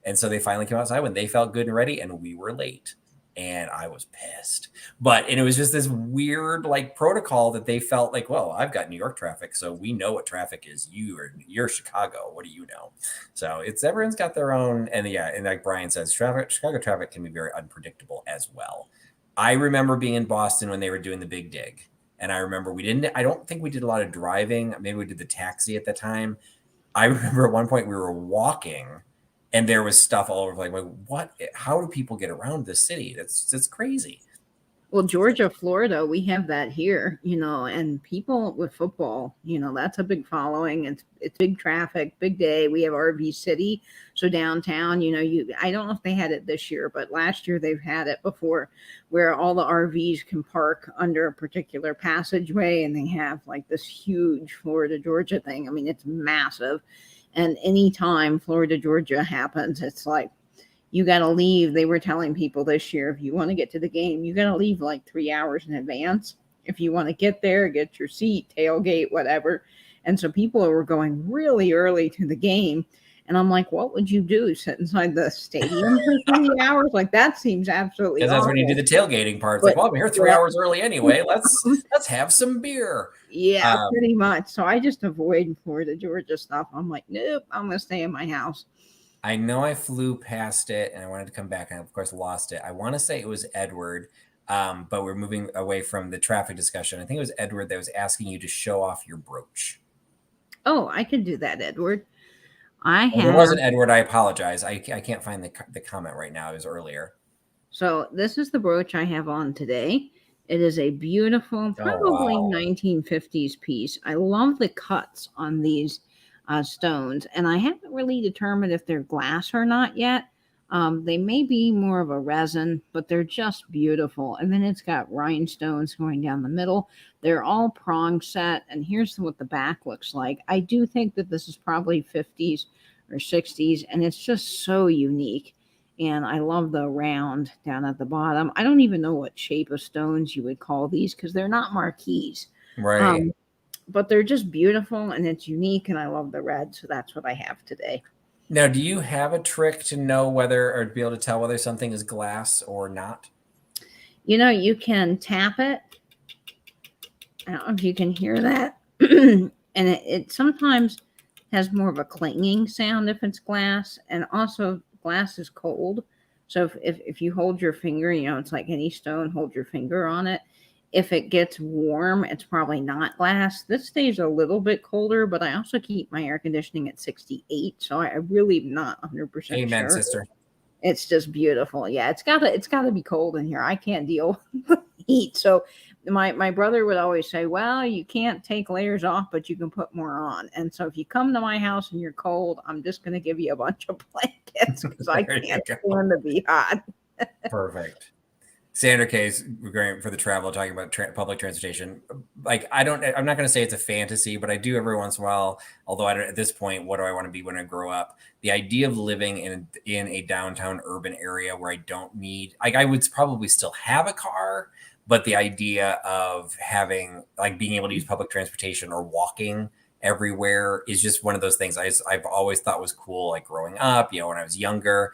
And so they finally came outside when they felt good and ready, and we were late. And I was pissed. And it was just this weird like protocol that they felt like, well, I've got New York traffic, so we know what traffic is. You're Chicago. What do you know? So everyone's got their own. And and like Brian says, Chicago traffic can be very unpredictable as well. I remember being in Boston when they were doing the Big Dig. And I remember I don't think we did a lot of driving. Maybe we did the taxi at the time. I remember at one point we were walking, and there was stuff all over. Like, what? How do people get around this city? That's crazy. Well, Georgia, Florida, we have that here, and people with football, that's a big following. It's big traffic, big day. We have RV City, so downtown, I don't know if they had it this year, but last year they've had it before, where all the RVs can park under a particular passageway, and they have like this huge Florida Georgia thing. I mean, it's massive, and anytime Florida Georgia happens, it's like you got to leave. They were telling people this year, if you want to get to the game, you got to leave like 3 hours in advance. If you want to get there, get your seat, tailgate, whatever. And so people were going really early to the game. And I'm like, what would you do? Sit inside the stadium for 3 hours? Like, that seems absolutely Because that's when you do awful. the tailgating part. It's But like, well, I'm here 3 hours early anyway. Let's have some beer. yeah, pretty much. So I just avoid Florida Georgia stuff. I'm like, nope, I'm going to stay in my house. I know I flew past it and I wanted to come back and I, of course, lost it. I want to say it was Edward, but we're moving away from the traffic discussion. I think it was Edward that was asking you to show off your brooch. Oh, I could do that, Edward. If it wasn't Edward, I apologize. I can't find the comment right now. It was earlier. So this is the brooch I have on today. It is a beautiful, probably 1950s piece. I love the cuts on these stones, and I haven't really determined if they're glass or not yet. They may be more of a resin, but they're just beautiful. And then it's got rhinestones going down the middle. They're all prong set, and here's what the back looks like. I do think that this is probably 50s or 60s, and it's just so unique. And I love the round down at the bottom. I don't even know what shape of stones you would call these because they're not marquise. Right. But they're just beautiful and it's unique, and I love the red. So that's what I have today. Now, do you have a trick to know whether, or to be able to tell whether something is glass or not? You can tap it. I don't know if you can hear that. And it sometimes has more of a clanging sound if it's glass. And also, glass is cold. So if you hold your finger, it's like any stone, hold your finger on it. If it gets warm, it's probably not glass. This stays a little bit colder, but I also keep my air conditioning at 68. So I really am not 100% Amen, sure. sister. It's just beautiful. Yeah, it's gotta be cold in here. I can't deal with heat. So my brother would always say, well, you can't take layers off, but you can put more on. And so if you come to my house and you're cold, I'm just going to give you a bunch of blankets because I can't stand to be hot. Perfect. Sandra K's regarding for the travel, talking about public transportation. Like, I'm not going to say it's a fantasy, but I do every once in a while. Although at this point, what do I want to be when I grow up? The idea of living in a downtown urban area where I don't need, like, I would probably still have a car, but the idea of having, like, being able to use public transportation or walking everywhere is just one of those things I've always thought was cool. Like growing up, when I was younger.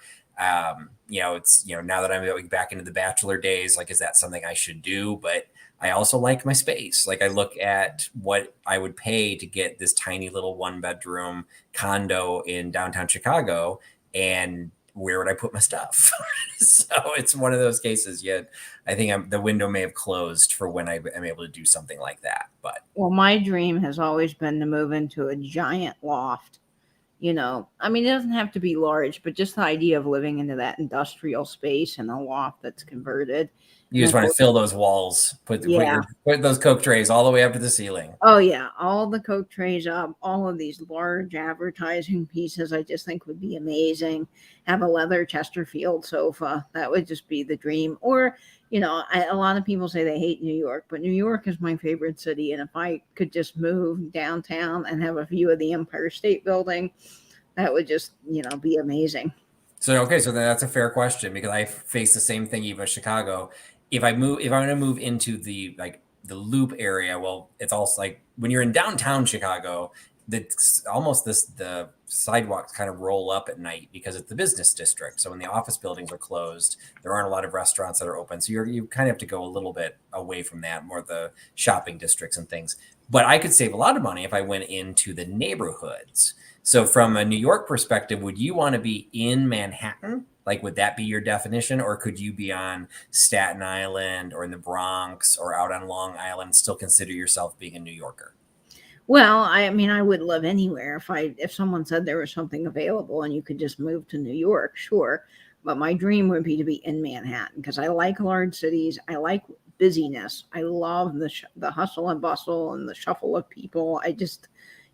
It's, now that I'm back into the bachelor days, like, is that something I should do? But I also like my space. Like, I look at what I would pay to get this tiny little 1-bedroom condo in downtown Chicago, and where would I put my stuff? So it's one of those cases. Yet I think the window may have closed for when I am able to do something like that. But my dream has always been to move into a giant loft. It doesn't have to be large, but just the idea of living into that industrial space and a loft that's converted. You just want to fill those walls, put those Coke trays all the way up to the ceiling. Oh, yeah. All the Coke trays up, all of these large advertising pieces, I just think would be amazing. Have a leather Chesterfield sofa. That would just be the dream. Or, a lot of people say they hate New York, but New York is my favorite city. And if I could just move downtown and have a view of the Empire State Building, that would just, be amazing. So that's a fair question, because I face the same thing even with Chicago. If I'm going to move into the Loop area, well, it's also like when you're in downtown Chicago, that's almost the sidewalks kind of roll up at night because it's the business district. So when the office buildings are closed, there aren't a lot of restaurants that are open. So you kind of have to go a little bit away from that, more the shopping districts and things. But I could save a lot of money if I went into the neighborhoods. So from a New York perspective, would you want to be in Manhattan? Like, would that be your definition? Or could you be on Staten Island or in the Bronx or out on Long Island, still consider yourself being a New Yorker? Well, I mean, I would live anywhere if someone said there was something available and you could just move to New York, sure. But my dream would be to be in Manhattan because I like large cities. I like busyness. I love the hustle and bustle and the shuffle of people. I just,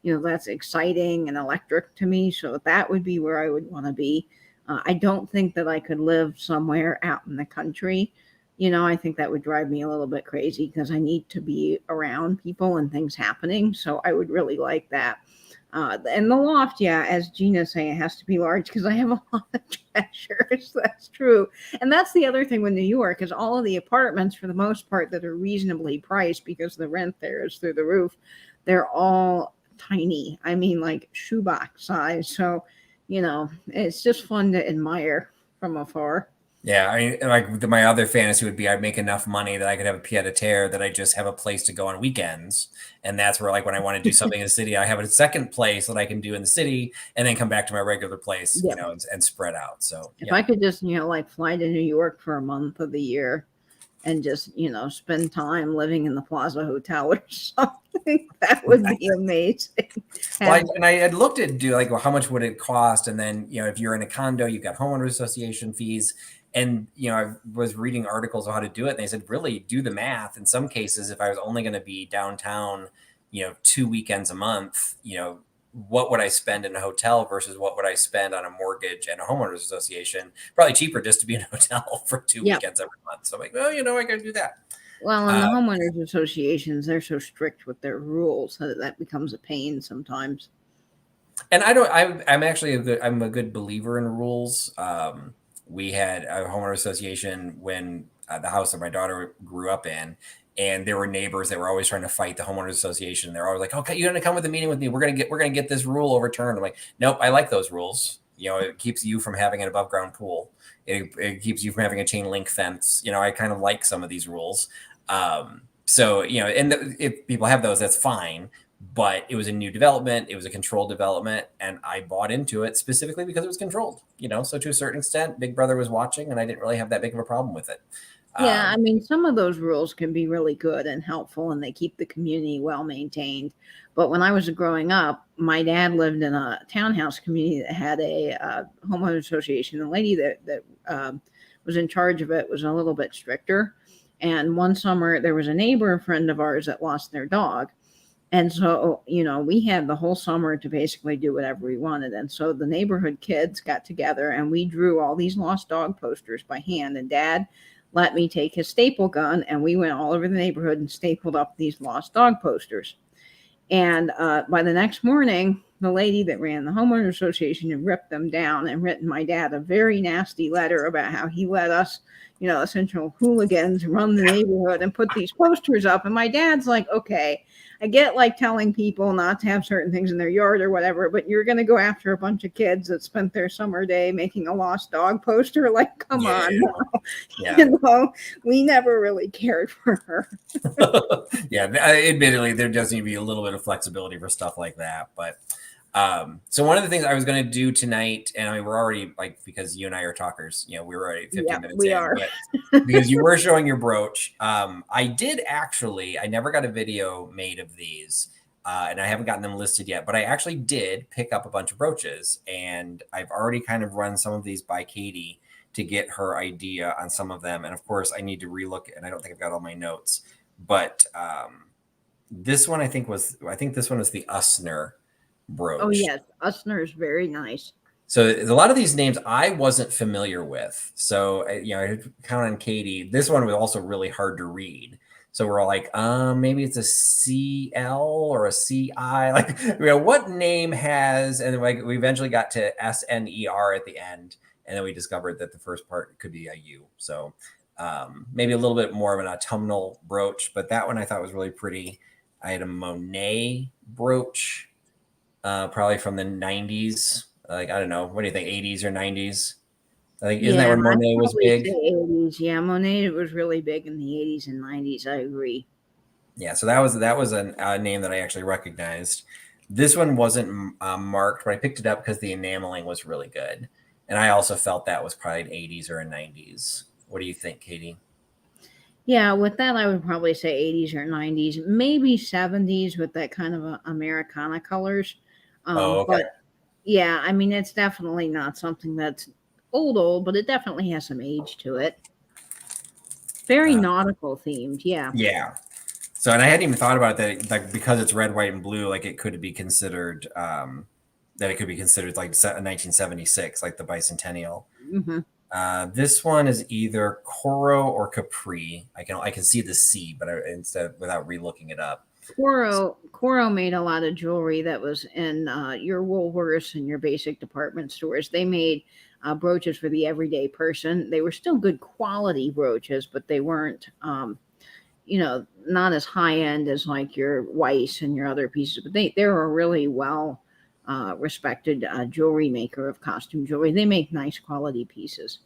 that's exciting and electric to me. So that would be where I would want to be. I don't think that I could live somewhere out in the country. I think that would drive me a little bit crazy because I need to be around people and things happening. So I would really like that. And the loft, yeah, as Gina's saying, it has to be large because I have a lot of treasures. That's true. And that's the other thing with New York is all of the apartments, for the most part, that are reasonably priced because the rent there is through the roof. They're all tiny. I mean, like shoebox size. So, it's just fun to admire from afar. Yeah, I mean, like my other fantasy would be I'd make enough money that I could have a pied a terre that I just have a place to go on weekends, and that's where like when I want to do something in the city, I have a second place that I can do in the city, and then come back to my regular place, Yeah. and spread out. So if I could just, like fly to New York for a month of the year and just, spend time living in the Plaza Hotel or something, that would be amazing. Well, I had looked at like well, how much would it cost, and then if you're in a condo, you've got homeowners association fees. And I was reading articles on how to do it, and they said really do the math. In some cases, if I was only going to be downtown, 2 weekends a month, what would I spend in a hotel versus what would I spend on a mortgage and a homeowners association? Probably cheaper just to be in a hotel for 2 weekends every month. So I'm like, well, I got to do that. Well, and the homeowners associations, they're so strict with their rules that becomes a pain sometimes. And I'm actually I'm a good believer in rules. We had a homeowner association when the house that my daughter grew up in, and there were neighbors that were always trying to fight the homeowners association. They're always like, "Okay, you're going to come with a meeting with me. We're going to get this rule overturned." I'm like, "Nope, I like those rules. It keeps you from having an above ground pool. It keeps you from having a chain link fence. I kind of like some of these rules. So if people have those, that's fine. But it was a new development. It was a controlled development, and I bought into it specifically because it was controlled. So to a certain extent, Big Brother was watching, and I didn't really have that big of a problem with it. Yeah, I mean, some of those rules can be really good and helpful, and they keep the community well maintained. But when I was growing up, my dad lived in a townhouse community that had a homeowner association. The lady that was in charge of it was a little bit stricter. And one summer, there was a neighbor friend of ours that lost their dog. And so, we had the whole summer to basically do whatever we wanted. And so the neighborhood kids got together and we drew all these lost dog posters by hand. And Dad let me take his staple gun and we went all over the neighborhood and stapled up these lost dog posters. And by the next morning, the lady that ran the homeowner association had ripped them down and written my dad a very nasty letter about how he let us, essential hooligans run the neighborhood and put these posters up. And my dad's like, okay, I get like telling people not to have certain things in their yard or whatever, but you're going to go after a bunch of kids that spent their summer day making a lost dog poster. Like, come on. Yeah. We never really cared for her. Yeah. Admittedly, there does need to be a little bit of flexibility for stuff like that. But so one of the things I was going to do tonight, and I mean, we're already because you and I are talkers, we were already 15 minutes we in, are. But because you were showing your brooch. I never got a video made of these, and I haven't gotten them listed yet, but I actually did pick up a bunch of brooches, and I've already kind of run some of these by Katie to get her idea on some of them. And of course I need to relook, and I don't think I've got all my notes, but this one I think this one was the Usner brooch. Oh yes, Usner is very nice. So a lot of these names I wasn't familiar with. So I count on Katie. This one was also really hard to read. So we're all like, maybe it's a CL or a CI. Like, what name has? And we eventually got to SNER at the end, and then we discovered that the first part could be a U. So maybe a little bit more of an autumnal brooch, but that one I thought was really pretty. I had a Monet brooch. Probably from the 90s. Like, I don't know. What do you think? 80s or 90s? I think, isn't that when Monet was big? 80s. Yeah, Monet was really big in the 80s and 90s. I agree. Yeah, so that was a name that I actually recognized. This one wasn't marked, but I picked it up because the enameling was really good. And I also felt that was probably an 80s or a 90s. What do you think, Katie? Yeah, with that, I would probably say 80s or 90s, maybe 70s with that kind of Americana colors. Oh, okay. But yeah, I mean, it's definitely not something that's old, but it definitely has some age to it. Very Uh, nautical themed, yeah. yeah. So, and I hadn't even thought about that, like because it's red, white, and blue, like it could be considered that it could be considered like 1976, like the bicentennial. Hmm. This one is either Coro or Capri. I can see the C, but instead without relooking it up. Coro made a lot of jewelry that was in your Woolworths and your basic department stores. They made brooches for the everyday person. They were still good quality brooches, but they weren't, not as high end as like your Weiss and your other pieces. But they're a really well respected jewelry maker of costume jewelry. They make nice quality pieces.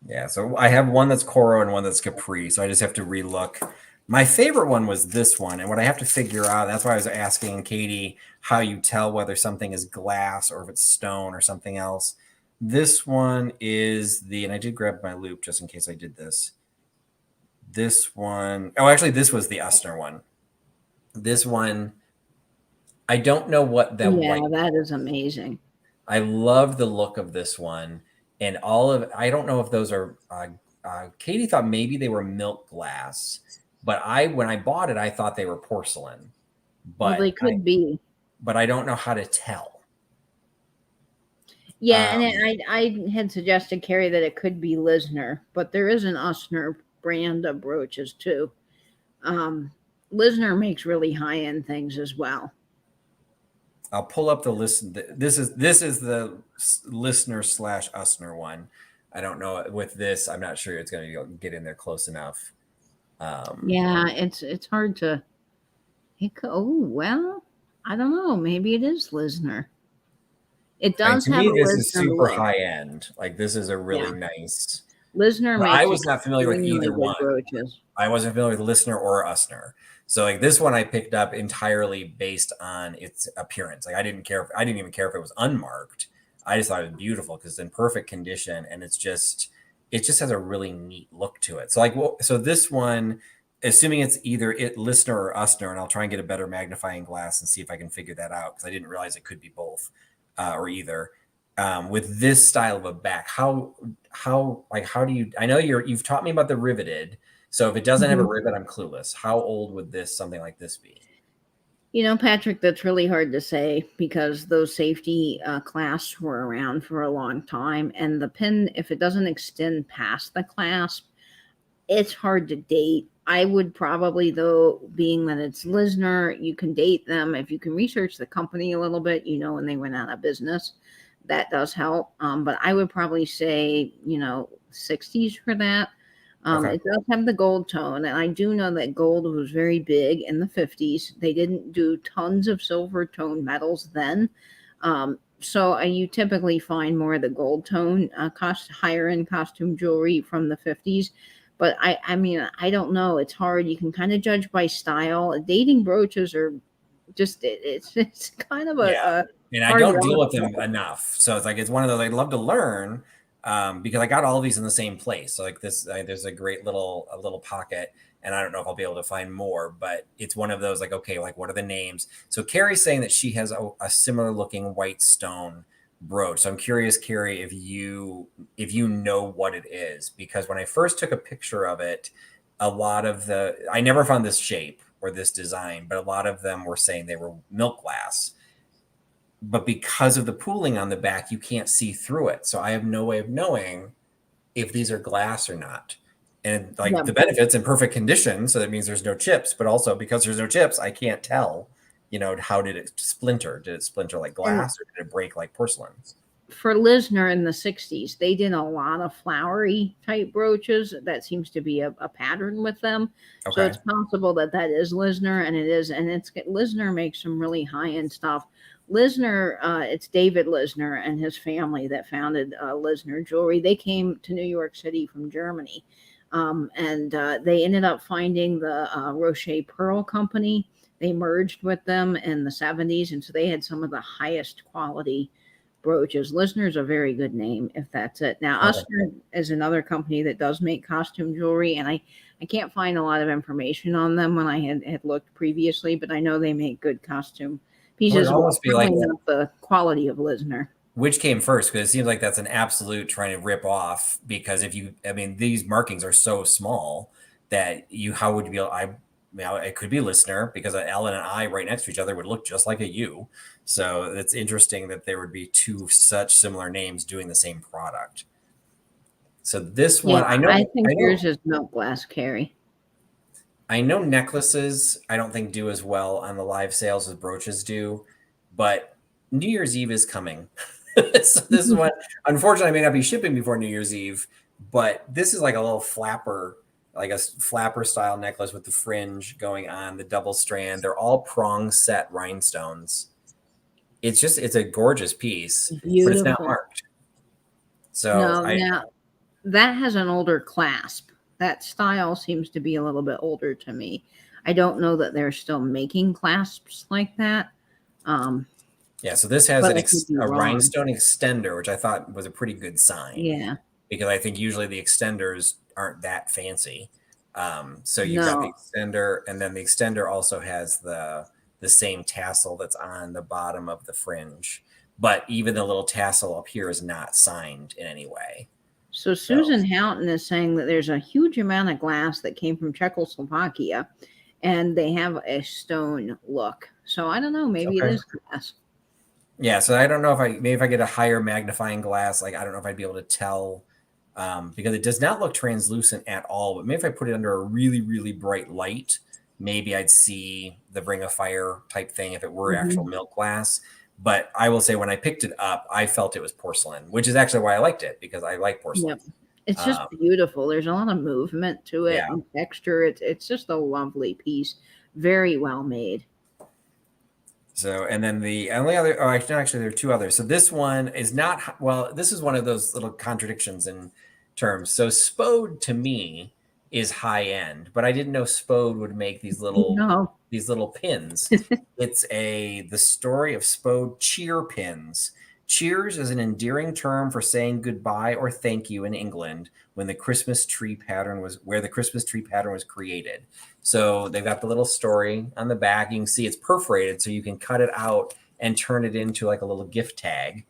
Yeah, so I have one that's Coro and one that's Capri, so I just have to relook. My favorite one was this one, and what I have to figure out, that's why I was asking Katie how you tell whether something is glass or if it's stone or something else. This one is and I did grab my loop just in case I did this. This one, oh, actually, this was the Usner one. This one, I don't know what that Yeah, white, that is amazing. I love the look of this one. And all of, I don't know if those are, Katie thought maybe they were milk glass, but when I bought it, I thought they were porcelain, Well, they but could be. I don't know how to tell. Yeah, and Um, I had suggested Carrie that it could be Lisner, but there is an Usner brand of brooches too. Um, Lisner makes really high end things as well. I'll pull up the list. This is the listener slash Usner one. I don't know with this. I'm not sure it's going to get in there close enough. Um, Yeah, it's hard to. Oh well, I don't know. Maybe it is Lisner. It does To have me, a this is Lisner super look. high end. Like this is a really Yeah, nice. Lisner But I makes was not familiar with extremely either good one. brooches. I wasn't familiar with Listener or Usner. So like this one I picked up entirely based on its appearance. Like I didn't even care if it was unmarked. I just thought it was beautiful because it's in perfect condition and it just has a really neat look to it. So like so this one, assuming it's either Listener or Usner, and I'll try and get a better magnifying glass and see if I can figure that out because I didn't realize it could be both or either. With this style of a back, how do you, I know you've taught me about the riveted, so if it doesn't have a Mhm. rivet, I'm clueless. How old would something like this be? Patrick, that's really hard to say because those safety clasps were around for a long time. And the pin, if it doesn't extend past the clasp, it's hard to date. I would probably, though, being that it's Lisner, you can date them. If you can research the company a little bit, when they went out of business, that does help. But I would probably say, 60s for that. Okay. It does have the gold tone, and I do know that gold was very big in the 50s. They didn't do tons of silver tone metals then. So you typically find more of the gold tone higher end costume jewelry from the 50s. But I mean, I don't know. It's hard. You can kind of judge by style. Dating brooches are just it's kind of Yeah. a And I hard don't deal road with to them hoe. enough. So it's like it's one of those I'd love to learn because I got all of these in the same place. So like this, there's a great a little pocket, and I don't know if I'll be able to find more, but it's one of those like okay, like what are the names? So Carrie's saying that she has a similar looking white stone brooch. So I'm curious, Carrie, if you know what it is, because when I first took a picture of it, a lot of I never found this shape or this design, but a lot of them were saying they were milk glass, but because of the pooling on the back, you can't see through it. So I have no way of knowing if these are glass or not. And like Yeah. the benefits in perfect condition, so that means there's no chips, but also because there's no chips, I can't tell, how did it splinter? Did it splinter like And glass or did it break like porcelain? for Lisner in the 60s, they did a lot of flowery type brooches. That seems to be a pattern with them. So Okay. it's possible that that is Lisner, and it is, and Lisner makes some really high end stuff. Lisner, it's David Lisner and his family that founded Lisner Jewelry. They came to New York City from Germany, and they ended up finding the Rocher Pearl Company. They merged with them in the 70s, and so they had some of the highest quality brooches. Lisner's a very good name if that's it. Now, Okay. Usner is another company that does make costume jewelry, and I can't find a lot of information on them when I had looked previously, but I know they make good costume It would pieces. Well, almost be like, probably not the quality of Lisner. which came first? Because it seems like that's an absolute trying to rip off. Because if you, I mean, these markings are so small that how would you be able, it could be listener because an L and an I right next to each other would look just like a U. So it's interesting that there would be two such similar names doing the same product. So this Yeah, one, I think yours is milk glass, Carrie. I know necklaces I don't think do as well on the live sales as brooches do, but New Year's Eve is coming. So this is what unfortunately may not be shipping before New Year's Eve, but this is like a little flapper, like a flapper style necklace with the fringe going on, the double strand. They're all prong set rhinestones. It's a gorgeous piece, but it's not Beautiful. marked. So No, now that has an older clasp. That style seems to be a little bit older to me. I don't know that they're still making clasps like that. Yeah, so this has But I could be a wrong. rhinestone extender, which I thought was a pretty good sign Yeah. because I think usually the extenders aren't that fancy. So you've got the No. extender, and then the extender also has the same tassel that's on the bottom of the fringe, but even the little tassel up here is not signed in any way. So So Susan Houghton is saying that there's a huge amount of glass that came from Czechoslovakia, and they have a stone look. So I don't know. Maybe it okay, is glass. yeah. So I don't know if I get a higher magnifying glass, like I don't know if I'd be able to tell. Because it does not look translucent at all. But maybe if I put it under a really, really bright light, maybe I'd see the ring of fire type thing if it were actual Mhm. milk glass. But I will say when I picked it up, I felt it was porcelain, which is actually why I liked it because I like porcelain. Yep. It's just Um, beautiful. There's a lot of movement to it yeah. and texture. It's just a lovely piece. Very well made. So, and then the only other, oh, actually, there are two others. So this one is not, well, this is one of those little contradictions in terms. So Spode to me is high end, but I didn't know Spode would make No. these little pins. It's the story of Spode cheer pins. Cheers is an endearing term for saying goodbye or thank you in England when the Christmas tree pattern was where the Christmas tree pattern was created. So they've got the little story on the back. You can see it's perforated, so you can cut it out and turn it into like a little gift tag.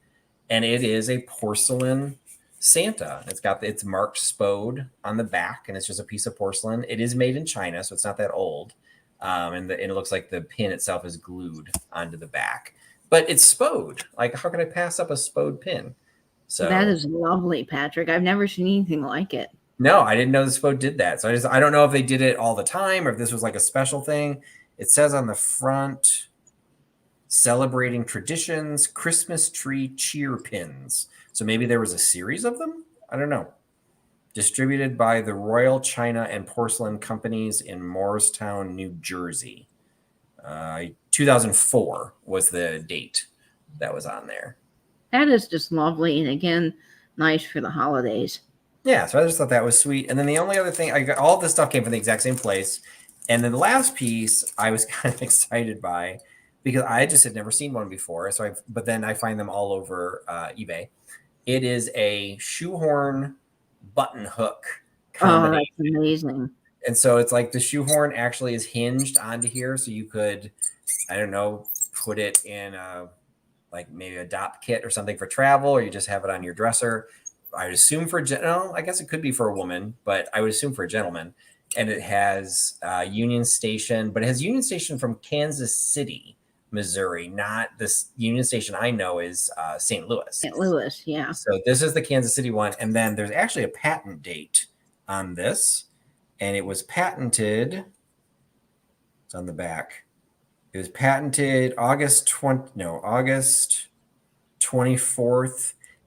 And it is a porcelain Santa. It's marked Spode on the back, and it's just a piece of porcelain. It is made in China, so it's not that old. And it looks like the pin itself is glued onto the back. But it's Spode. Like, how can I pass up a Spode pin? That So is lovely, Patrick. I've never seen anything like it. no, I didn't know the Spo did that. So I don't know if they did it all the time or if this was like a special thing. It says on the front, celebrating traditions, Christmas tree cheer pins. So maybe there was a series of them. I don't know. Distributed by the Royal China and Porcelain Companies in Morristown, New Jersey. 2004 was the date that was on there. That is just lovely. And again, nice for the holidays. Yeah, so I just thought that was sweet. And then the only other thing, all this stuff came from the exact same place. And then the last piece I was kind of excited by because I just had never seen one before. But then I find them all over eBay. It is a shoehorn button hook Oh, combination. that's amazing. And so it's like the shoehorn actually is hinged onto here. So you could, I don't know, put it in like maybe a DOP kit or something for travel, or you just have it on your dresser. I would assume I guess it could be for a woman, but I would assume for a gentleman. And it has Union Station, but it has Union Station from Kansas City, Missouri. Not this Union Station I know is St. Louis. St. Louis, yeah. So this is the Kansas City one. And then there's actually a patent date on this. And it was patented. It's on the back. It was patented August 24th,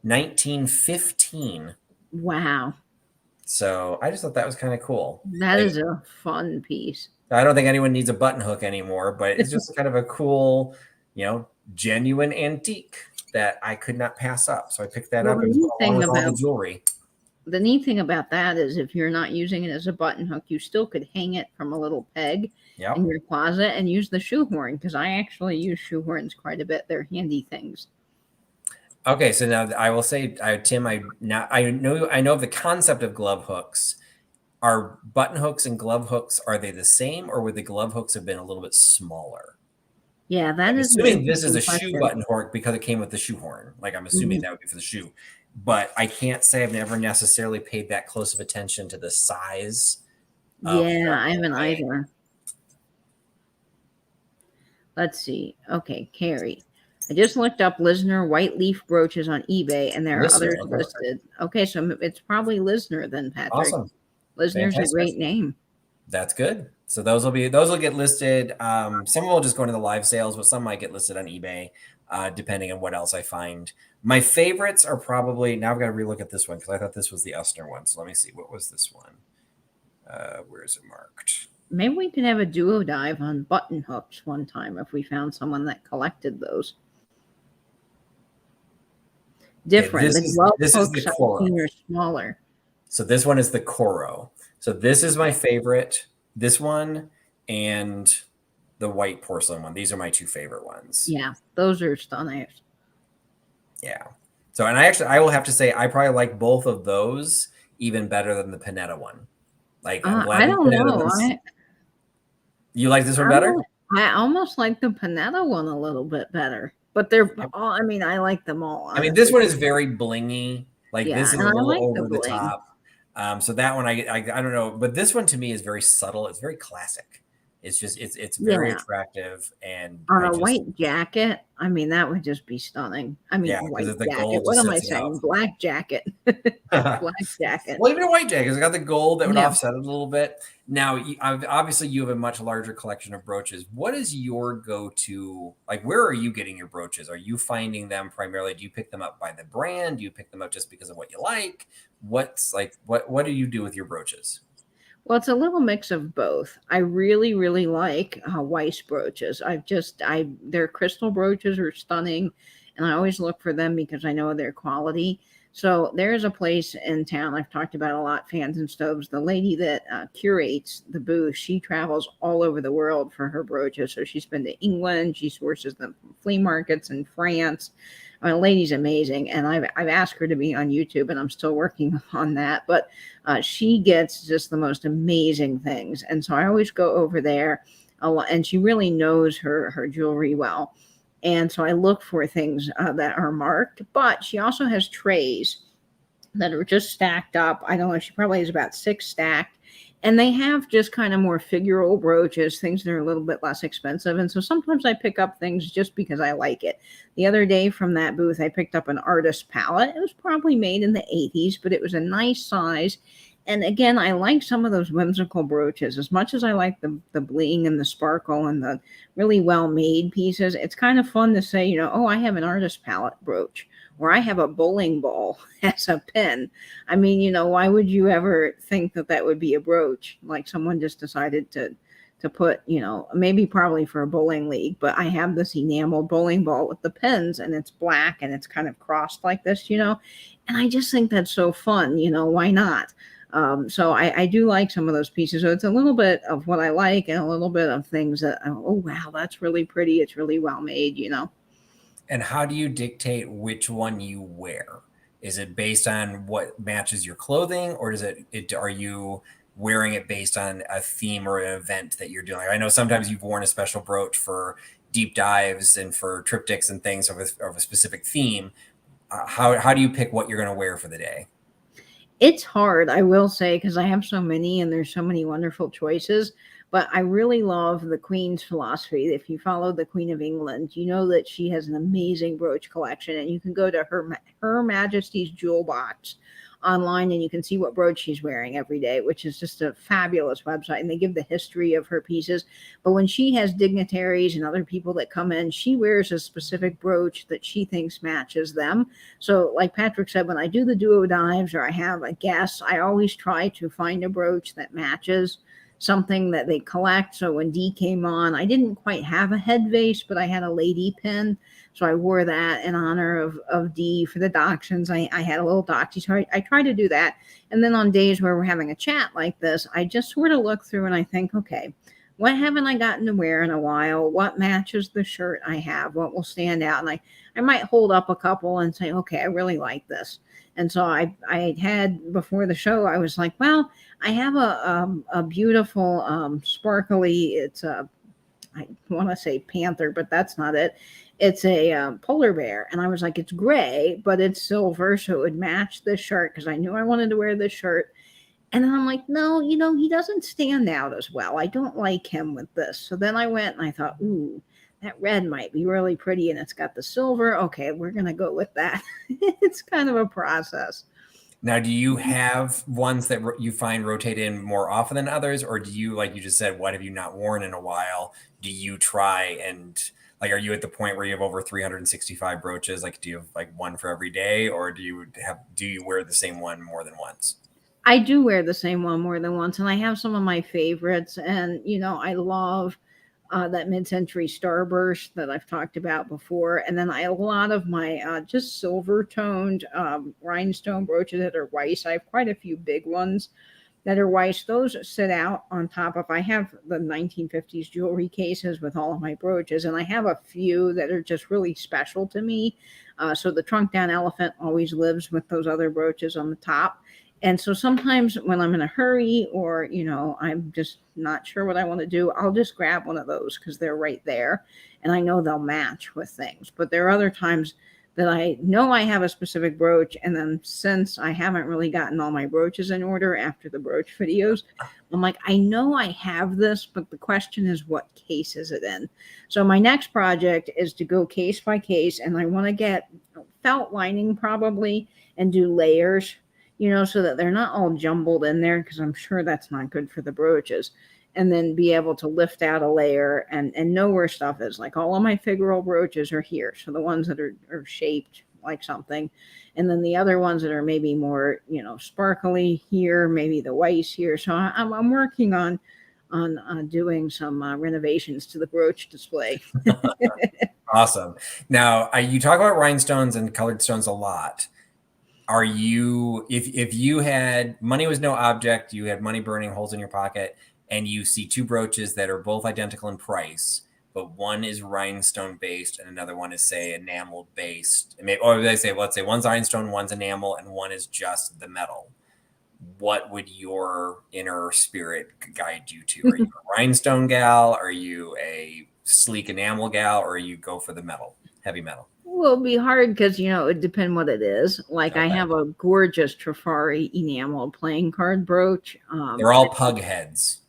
1915. Wow. So I just thought that was kind of cool. That is a fun piece. I don't think anyone needs a button hook anymore, but it's just kind of a cool, genuine antique that I could not pass up. So I picked that up. It was along with all the jewelry. The neat thing about that is if you're not using it as a button hook, you still could hang it from a little peg in your closet and use the shoehorn, because I actually use shoehorns quite a bit. They're handy things. Okay, so now I will say, Tim, I know of the concept of glove hooks. Are button hooks and glove hooks, are they the same, or would the glove hooks have been a little bit smaller? Yeah, that I'm is an assuming this is interesting a shoe question. button hook because it came with the shoehorn. Like I'm assuming Mhm. that would be for the shoe, but I can't say I've never necessarily paid that close of attention to the size of Yeah, the I haven't eye. either. Let's see. Okay, Carrie. I just looked up Lisner white leaf brooches on eBay, and there are Listener, others okay, listed. Okay, so it's probably Lisner then, Patrick. awesome, Lisner's a fantastic. great name. That's good. So those will get listed. Some will just go into the live sales, but some might get listed on eBay, depending on what else I find. My favorites are probably now. I've got to relook at this one because I thought this was the Usner one. So let me see. What was this one? Where is it marked? Maybe we could have a duo dive on button hooks one time if we found someone that collected those. Okay, Different. The glove this is the hooks I've Coro. seen are smaller. So this one is the Coro. So this is my favorite. This one and the white porcelain one. These are my two favorite ones. Yeah, those are stunning. Yeah. So, and I will have to say, I probably like both of those even better than the Panetta one. Like, I'm glad I the don't Panetta know. one's. You like this one I, better? I almost like the Panetta one a little bit better. But they're all, I mean, I like them all, I mean, this honestly. one is very blingy. Like, Yeah, this is and a I little like the over the bling. top. So that one, I don't know, but this one to me is very subtle. It's very classic. It's just it's very Yeah, attractive, and on I a just white jacket, I mean, that would just be stunning. I mean, yeah, white because the jacket. gold What just am I sets it saying? Black jacket. out. Black jacket. Well, even a white jacket, it's got the gold that would Yeah. offset it a little bit. Now, obviously, you have a much larger collection of brooches. What is your go-to? Like, where are you getting your brooches? Are you finding them primarily? Do you pick them up by the brand? Do you pick them up just because of what you like? What's like, what do you do with your brooches? Well, it's a little mix of both. I really, really like Weiss brooches. Their crystal brooches are stunning, and I always look for them because I know their quality. So there's a place in town I've talked about a lot, Fans and Stoves. The lady that curates the booth, she travels all over the world for her brooches. So she's been to England. She sources them from flea markets in France. The lady's amazing, and I've asked her to be on YouTube, and I'm still working on that. But she gets just the most amazing things, and so I always go over there a lot. And she really knows her jewelry well, and so I look for things that are marked. But she also has trays that are just stacked up. I don't know. She probably has about 6 stacked. And they have just kind of more figural brooches, things that are a little bit less expensive. And so sometimes I pick up things just because I like it. The other day from that booth, I picked up an artist palette. It was probably made in the 80s, but it was a nice size. And again, I like some of those whimsical brooches as much as I like the bling and the sparkle and the really well made pieces. It's kind of fun to say, oh, I have an artist palette brooch, or I have a bowling ball as a pin. I mean, why would you ever think that that would be a brooch? Like someone just decided to put, maybe probably for a bowling league, but I have this enameled bowling ball with the pins, and it's black and it's kind of crossed like this, and I just think that's so fun, why not? So I do like some of those pieces. So it's a little bit of what I like and a little bit of things that, oh, wow, that's really pretty. It's really well made. And how do you dictate which one you wear? Is it based on what matches your clothing, or are you wearing it based on a theme or an event that you're doing? I know sometimes you've worn a special brooch for deep dives and for triptychs and things of a specific theme. How do you pick what you're going to wear for the day? It's hard, I will say, because I have so many and there's so many wonderful choices. But I really love the Queen's philosophy. If you follow the Queen of England, you know that she has an amazing brooch collection, and you can go to Her Majesty's Jewel Box online and you can see what brooch she's wearing every day, which is just a fabulous website. And they give the history of her pieces. But when she has dignitaries and other people that come in, she wears a specific brooch that she thinks matches them. So, like Patrick said, when I do the duo dives or I have a guest, I always try to find a brooch that matches something that they collect. So when Dee came on, I didn't quite have a head vase, but I had a lady pin. So I wore that in honor of Dee for the dachshunds. I had a little doxy. So I try to do that. And then on days where we're having a chat like this, I just sort of look through and I think, okay, what haven't I gotten to wear in a while? What matches the shirt I have? What will stand out? And I might hold up a couple and say, okay, I really like this. And so I had before the show, I was like, well, I have a beautiful sparkly. It's a I want to say panther, but that's not it. It's a polar bear, and I was like, it's gray, but it's silver, so it would match this shirt because I knew I wanted to wear this shirt. And then I'm like, no, he doesn't stand out as well. I don't like him with this. So then I went and I thought, ooh, that red might be really pretty, and it's got the silver. Okay, we're gonna go with that. It's kind of a process. Now, do you have ones that you find rotate in more often than others, or do you, like you just said, what have you not worn in a while? Do you try and like, are you at the point where you have over 365 brooches? Like, do you have like one for every day, or do you wear the same one more than once? I do wear the same one more than once, and I have some of my favorites. And I love that mid-century starburst that I've talked about before, and then a lot of my just silver-toned rhinestone brooches that are Weiss. I have quite a few big ones that are Weiss. Those sit out on top of. I have the 1950s jewelry cases with all of my brooches, and I have a few that are just really special to me. So the trunk down elephant always lives with those other brooches on the top. And so sometimes when I'm in a hurry or, I'm just not sure what I want to do, I'll just grab one of those because they're right there and I know they'll match with things. But there are other times that I know I have a specific brooch. And then since I haven't really gotten all my brooches in order after the brooch videos, I'm like, I know I have this, but the question is, what case is it in? So my next project is to go case by case, and I want to get felt lining probably and do layers, so that they're not all jumbled in there, because I'm sure that's not good for the brooches. And then be able to lift out a layer and know where stuff is. Like all of my figural brooches are here. So the ones that are shaped like something. And then the other ones that are maybe more, sparkly here, maybe the Weiss here. So I'm working on doing some renovations to the brooch display. Awesome. Now, you talk about rhinestones and colored stones a lot. Are you, if you had money was no object, you had money burning holes in your pocket, and you see two brooches that are both identical in price, but one is rhinestone based and another one is, say, enamel based, or let's say one's rhinestone, one's enamel, and one is just the metal, what would your inner spirit guide you to? Are you a rhinestone gal? Are you a sleek enamel gal? Or you go for the metal, heavy metal? Well, it'd be hard because, it would depend what it is. Like I Okay. have a gorgeous Trufari enamel playing card brooch. They're all pug heads.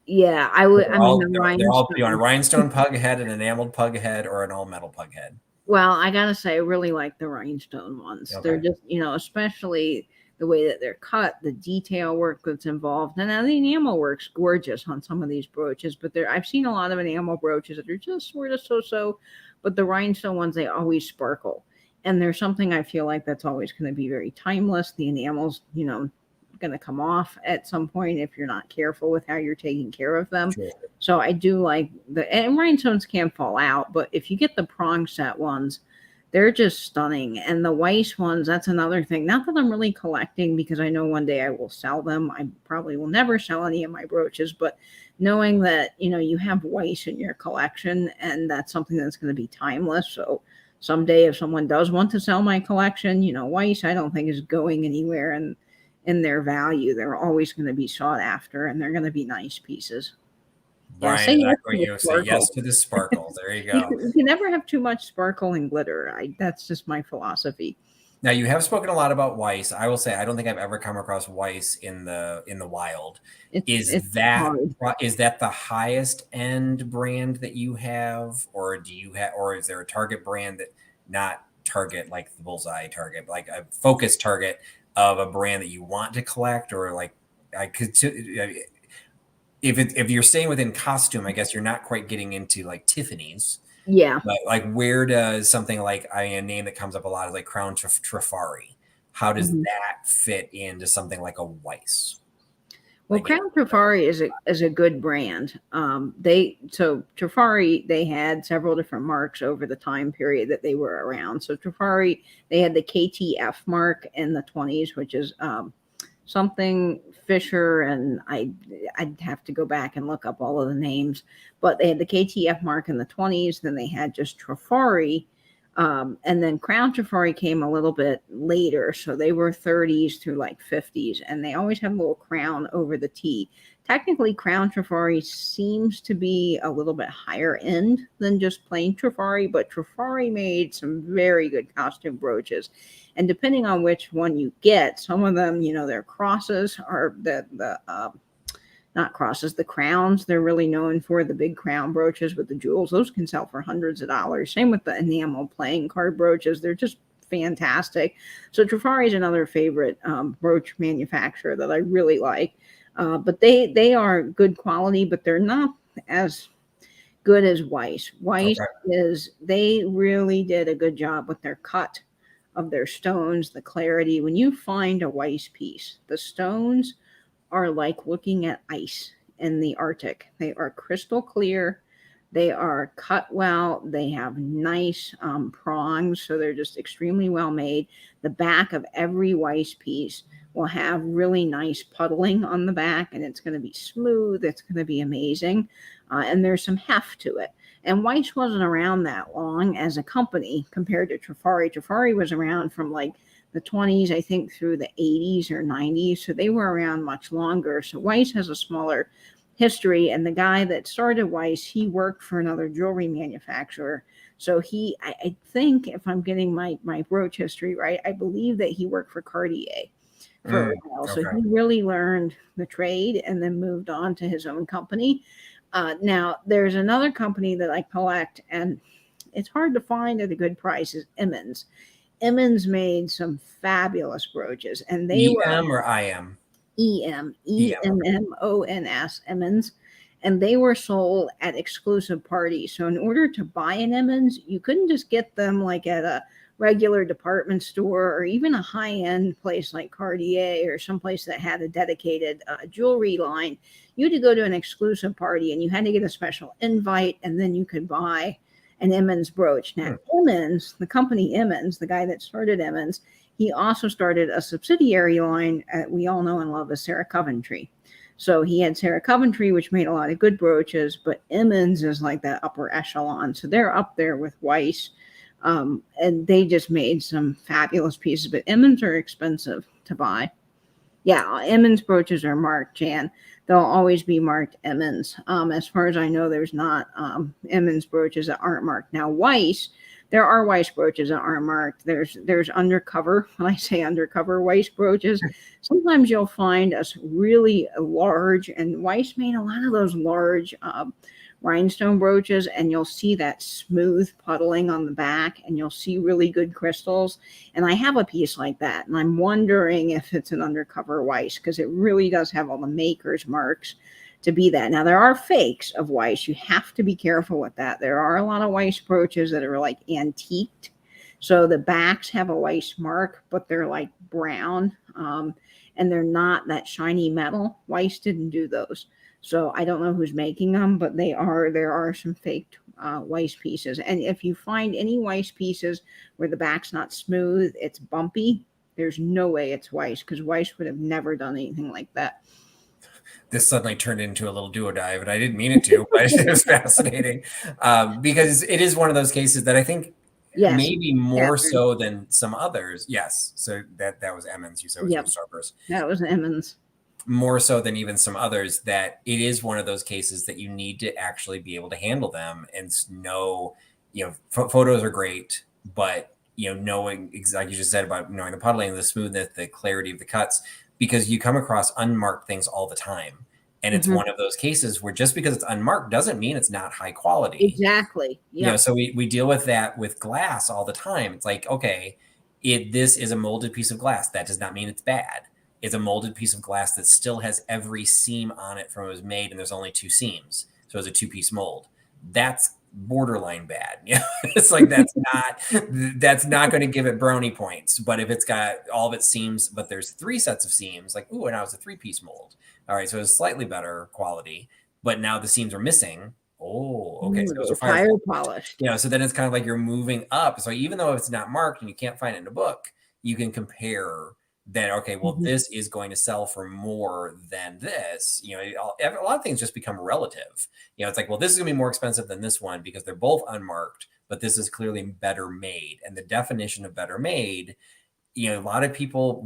Yeah, I would. I mean, the They're all, you want a rhinestone. rhinestone pug head, an enameled pug head, or an all metal pug head? Well, I gotta say, I really like the rhinestone ones. They're Okay. just, especially the way that they're cut, the detail work that's involved, and now the enamel works gorgeous on some of these brooches. But I've seen a lot of enamel brooches that are just sort of so, but the rhinestone ones, they always sparkle, and there's something I feel like that's always going to be very timeless. The enamel's, going to come off at some point if you're not careful with how you're taking care of them. Sure. So I do like and rhinestones can fall out, but if you get the prong set ones, they're just stunning. And the Weiss ones, that's another thing. Not that I'm really collecting, because I know one day I will sell them. I probably will never sell any of my brooches, but knowing that, you have Weiss in your collection, and that's something that's going to be timeless. So someday if someone does want to sell my collection, Weiss, I don't think is going anywhere, and in their value, they're always going to be sought after, and they're going to be nice pieces. Yeah, say Brian, yes to the you say yes sparkle. to the sparkle. There you go. You can never have too much sparkle and glitter. That's just my philosophy. Now, you have spoken a lot about Weiss. I will say I don't think I've ever come across Weiss in the wild. It's hard. Is that the highest end brand that you have, or or is there a target brand that, not Target like the bullseye Target, but like a focus target of a brand that you want to collect? Or like, I could, if you're staying within costume, I guess you're not quite getting into like Tiffany's. Yeah. But like, where does something like, a name that comes up a lot is like Crown Trufari. How does Mhm. that fit into something like a Weiss? Well, Like, Crown Trufari is a good brand. Trufari, they had several different marks over the time period that they were around. So Trufari, they had the KTF mark in the 20s, which is something Fisher, and I'd have to go back and look up all of the names, but they had the KTF mark in the 20s, then they had just Trifari, and then Crown Trifari came a little bit later, so they were 30s through like 50s, and they always had a little crown over the T. Technically, Crown Trifari seems to be a little bit higher end than just plain Trifari, but Trifari made some very good costume brooches. And depending on which one you get, some of them, their crosses are not crosses, the crowns. They're really known for the big crown brooches with the jewels. Those can sell for hundreds of dollars. Same with the enamel playing card brooches. They're just fantastic. So Trifari is another favorite brooch manufacturer that I really like. But they are good quality, but they're not as good as Weiss. Weiss they really did a good job with their cut of their stones, the clarity. When you find a Weiss piece, the stones are like looking at ice in the Arctic. They are crystal clear. They are cut well. They have nice prongs, so they're just extremely well made. The back of every Weiss piece will have really nice puddling on the back, and it's going to be smooth. It's going to be amazing, and there's some heft to it. And Weiss wasn't around that long as a company compared to Trifari. Trifari was around from like the 20s, I think, through the 80s or 90s, so they were around much longer. So Weiss has a smaller history, and the guy that started Weiss, he worked for another jewelry manufacturer. So I think, if I'm getting my brooch history right, I believe that he worked for Cartier for a while. So he really learned the trade and then moved on to his own company. Now, there's another company that I collect, and it's hard to find at a good price, is Emmons. Emmons made some fabulous brooches, and they were or IM? EMMONS, Emmons, and they were sold at exclusive parties. So in order to buy an Emmons, you couldn't just get them like at a regular department store or even a high-end place like Cartier or someplace that had a dedicated jewelry line. You had to go to an exclusive party, and you had to get a special invite, and then you could buy an Emmons brooch. Now, Emmons, the company Emmons, the guy that started Emmons, he also started a subsidiary line we all know and love as Sarah Coventry. So he had Sarah Coventry, which made a lot of good brooches, but Emmons is like that upper echelon. So they're up there with Weiss, and they just made some fabulous pieces. But Emmons are expensive to buy. Yeah, Emmons brooches are marked, Jan. They'll always be marked Emmons. As far as I know, there's not Emmons brooches that aren't marked. Now, Weiss, there are Weiss brooches that aren't marked. There's undercover. When I say undercover Weiss brooches, sometimes you'll find us really large, and Weiss made a lot of those large rhinestone brooches, and you'll see that smooth puddling on the back, and you'll see really good crystals. And I have a piece like that, and I'm wondering if it's an undercover Weiss, because it really does have all the maker's marks to be that. Now, there are fakes of Weiss. You have to be careful with that. There are a lot of Weiss brooches that are like antiqued. So the backs have a Weiss mark, but they're like brown, and they're not that shiny metal. Weiss didn't do those. So I don't know who's making them, but there are some faked Weiss pieces. And if you find any Weiss pieces where the back's not smooth, it's bumpy, there's no way it's Weiss, because Weiss would have never done anything like that. This suddenly turned into a little duo dive, and I didn't mean it to, but it was fascinating because it is one of those cases that I think maybe more so than some others. Yes. So that was Emmons. You said it was Starburst. That was Emmons. More so than even some others, that it is one of those cases that you need to actually be able to handle them and know, photos are great, but, knowing, like you just said about knowing the puddling, the smoothness, the clarity of the cuts, because you come across unmarked things all the time. And it's one of those cases where just because it's unmarked doesn't mean it's not high quality. Exactly. Yeah. So we deal with that with glass all the time. It's like, okay, this is a molded piece of glass. That does not mean it's bad. It's a molded piece of glass that still has every seam on it from when it was made, and there's only 2 seams. So it's a 2-piece mold. That's borderline bad. It's like that's not going to give it brownie points. But if it's got all of its seams, but there's 3 sets of seams, like, ooh, and now it's a 3-piece mold. All right, so it's slightly better quality, but now the seams are missing. Oh, okay. So those are fire polished. So then it's kind of like you're moving up. So even though it's not marked and you can't find it in a book, you can compare that, okay, well, Mhm. this is going to sell for more than this. A lot of things just become relative. It's like, well, this is going to be more expensive than this one because they're both unmarked, but this is clearly better made. And the definition of better made, a lot of people,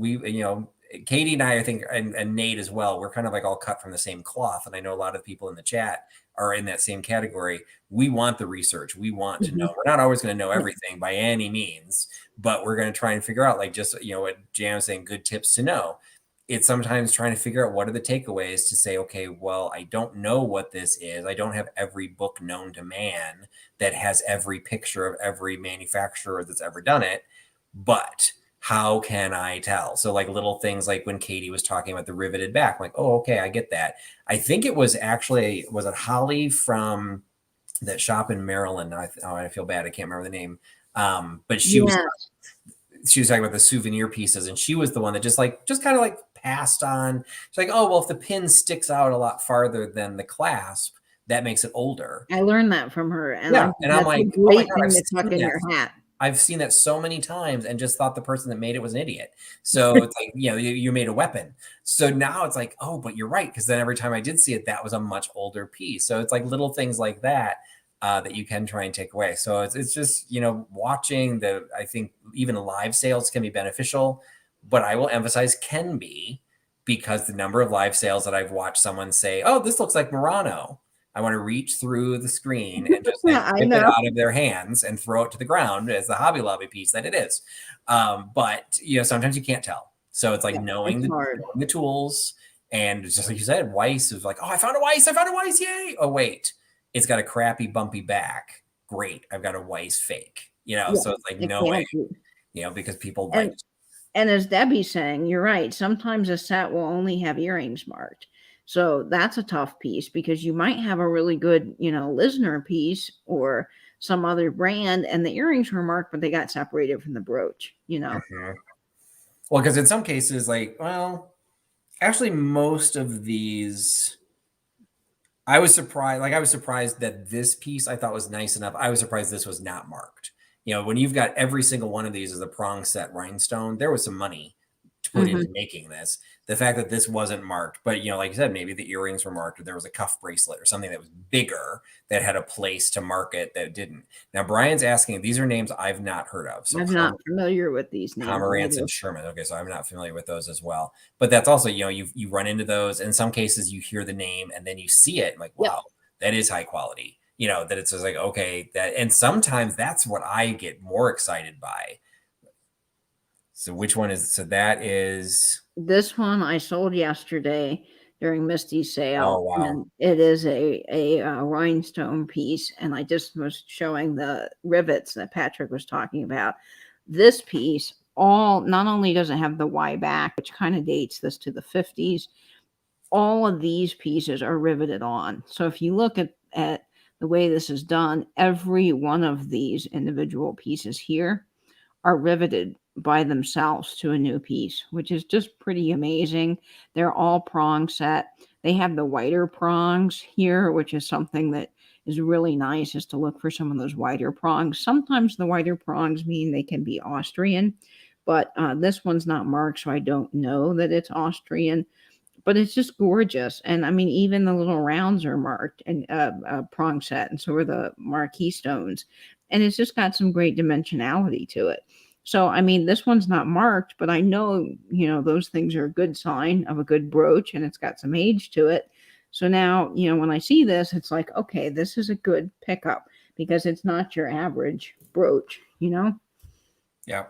Katie and I think, and Nate as well, we're kind of like all cut from the same cloth. And I know a lot of people in the chat are in that same category. We want the research. We want to know. We're not always going to know everything by any means, but we're going to try and figure out, like, just, what Jan was saying, good tips to know. It's sometimes trying to figure out what are the takeaways to say, okay, well, I don't know what this is. I don't have every book known to man that has every picture of every manufacturer that's ever done it, but how can I tell? So, like, little things like when Katie was talking about the riveted back, I'm like, oh, okay, I get that. I think it was actually, was it Holly from that shop in Maryland? I feel bad. I can't remember the name. But she was talking about the souvenir pieces, and she was the one that just kind of like passed on. She's like, oh, well, if the pin sticks out a lot farther than the clasp, that makes it older. I learned that from her, and Yeah. And I'm that's a like, oh my great God, thing I've to tuck seen in that. your hat. I've seen that so many times and just thought the person that made it was an idiot. So it's like, you made a weapon. So now it's like, oh, but you're right. Because then every time I did see it, that was a much older piece. So it's like little things like that that you can try and take away. So it's just, watching I think even live sales can be beneficial, but I will emphasize can be, because the number of live sales that I've watched someone say, oh, this looks like Murano. I want to reach through the screen and just like I rip it know. out of their hands and throw it to the ground as the Hobby Lobby piece that it is. But sometimes you can't tell. So it's like knowing the tools, and just like you said, Weiss was like, oh, I found a Weiss, yay! Oh wait, it's got a crappy bumpy back. Great, I've got a Weiss fake. So it's like knowing, because people like. And as Debbie's saying, you're right. Sometimes a set will only have earrings marked. So that's a tough piece because you might have a really good, Lisner piece or some other brand, and the earrings were marked, but they got separated from the brooch, Well, because in some cases, actually most of these, I was surprised that this piece I thought was nice enough. I was surprised this was not marked. When you've got every single one of these as a prong set rhinestone, there was some money to put into making this. The fact that this wasn't marked, but like you said, maybe the earrings were marked, or there was a cuff bracelet or something that was bigger that had a place to mark it that didn't. Now Brian's asking, these are names I've not heard of. So I'm not familiar with these names. Pomerantz and Sherman. Okay, so I'm not familiar with those as well. But that's also, you run into those. In some cases, you hear the name and then you see it, and like, wow, that is high quality. That it's just like, okay, and sometimes that's what I get more excited by. So which one is? So that is this one I sold yesterday during Misty's sale. Oh wow! And it is a rhinestone piece, and I just was showing the rivets that Patrick was talking about. This piece, not only does it have the Y back, which kind of dates this to the 50s, all of these pieces are riveted on. So if you look at the way this is done, every one of these individual pieces here are riveted by themselves to a new piece, which is just pretty amazing. They're all prong set. They have the wider prongs here, which is something that is really nice, is to look for some of those wider prongs. Sometimes the wider prongs mean they can be Austrian, but this one's not marked, so I don't know that it's Austrian. But it's just gorgeous. And I mean, even the little rounds are marked and prong set, and so are the marquee stones. And it's just got some great dimensionality to it. So, I mean, this one's not marked, but I know, those things are a good sign of a good brooch, and it's got some age to it. So now, when I see this, it's like, okay, this is a good pickup because it's not your average brooch, Yeah.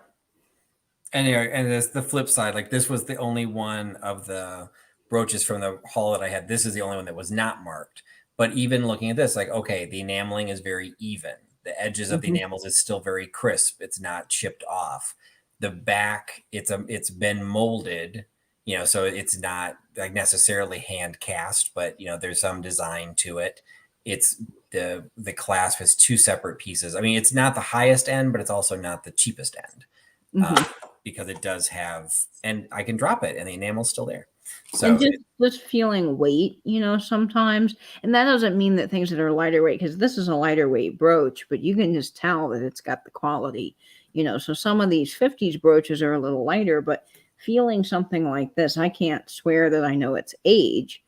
Anyway, and there's the flip side. Like, this was the only one of the brooches from the haul that I had. This is the only one that was not marked. But even looking at this, like, okay, the enameling is very even. The edges of the enamels is still very crisp. It's not chipped off. The back, it's been molded, so it's not like necessarily hand cast, but there's some design to it. It's the clasp has two separate pieces. I mean, it's not the highest end, but it's also not the cheapest end, because it does have, and I can drop it and the enamel's still there. So and just feeling weight, sometimes. And that doesn't mean that things that are lighter weight, because this is a lighter weight brooch, but you can just tell that it's got the quality, So some of these 50s brooches are a little lighter, but feeling something like this, I can't swear that I know its age,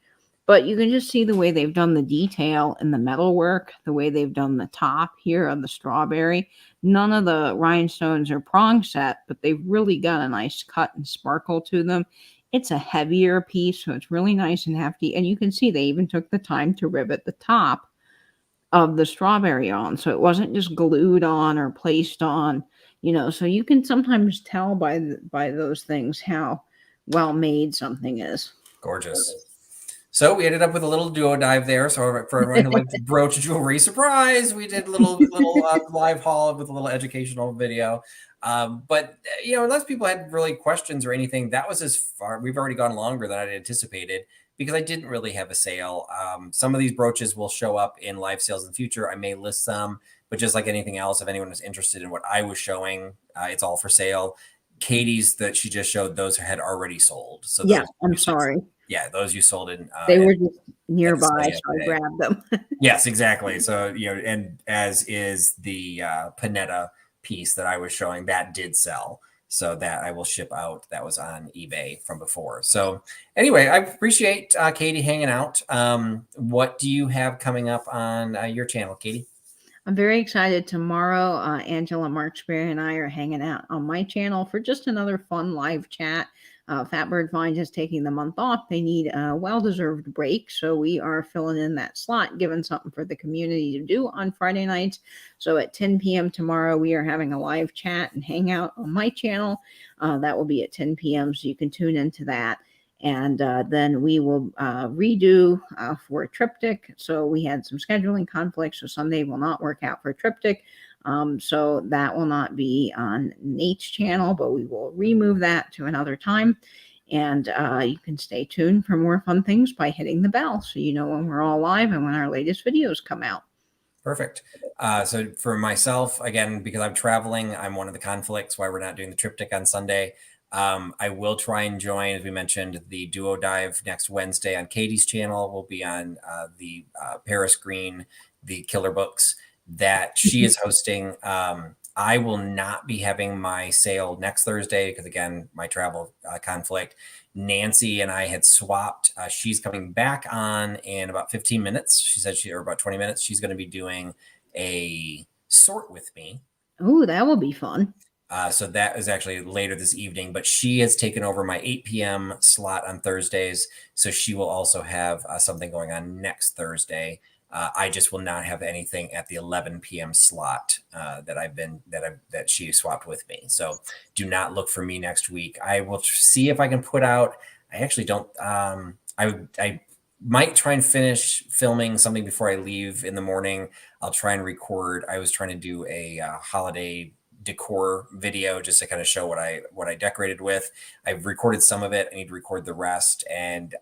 but you can just see the way they've done the detail in the metalwork, the way they've done the top here of the strawberry. None of the rhinestones are prong set, but they've really got a nice cut and sparkle to them. It's a heavier piece, so it's really nice and hefty. And you can see they even took the time to rivet the top of the strawberry on, so it wasn't just glued on or placed on, so you can sometimes tell by those things how well made something is. Gorgeous. So we ended up with a little duo dive there. So for everyone who likes brooch jewelry, surprise, we did a little live haul with a little educational video. But unless people had really questions or anything, that was as far. We've already gone longer than I'd anticipated because I didn't really have a sale. Some of these brooches will show up in live sales in the future. I may list some, but just like anything else, if anyone is interested in what I was showing, it's all for sale. Katie's that she just showed, those had already sold. So yeah, I'm sorry. Yeah, those you sold in. They were just nearby, so I grabbed them. Yes, exactly. So, and as is the Panetta piece that I was showing, that did sell. So that I will ship out. That was on eBay from before. So anyway, I appreciate Katie hanging out. What do you have coming up on your channel, Katie? I'm very excited. Tomorrow, Angela Marksberry and I are hanging out on my channel for just another fun live chat. Fatbird Finds is taking the month off. They need a well-deserved break, so we are filling in that slot, giving something for the community to do on Friday nights. So at 10 p.m. tomorrow, we are having a live chat and hangout on my channel. That will be at 10 p.m., so you can tune into that. And then we will redo for a triptych. So we had some scheduling conflicts, so Sunday will not work out for a triptych. So that will not be on Nate's channel, but we will remove that to another time. And you can stay tuned for more fun things by hitting the bell so you know when we're all live and when our latest videos come out. Perfect. So for myself, again, because I'm traveling, I'm one of the conflicts why we're not doing the triptych on Sunday. I will try and join, as we mentioned, the duo dive next Wednesday on Katie's channel. We'll be on the Paris Green, the Killer Books that she is hosting. I will not be having my sale next Thursday because, again, my travel conflict. Nancy and I had swapped. She's coming back on in about 15 minutes. She said or about 20 minutes. She's going to be doing a sort with me. Oh, that will be fun. So that is actually later this evening, but she has taken over my 8 p.m. slot on Thursdays. So she will also have something going on next Thursday. I just will not have anything at the 11 p.m. slot that she swapped with me. So do not look for me next week. I will see if I can put out. I actually don't. I might try and finish filming something before I leave in the morning. I'll try and record. I was trying to do a holiday decor video just to kind of show what I decorated with. I've recorded some of it. I need to record the rest, and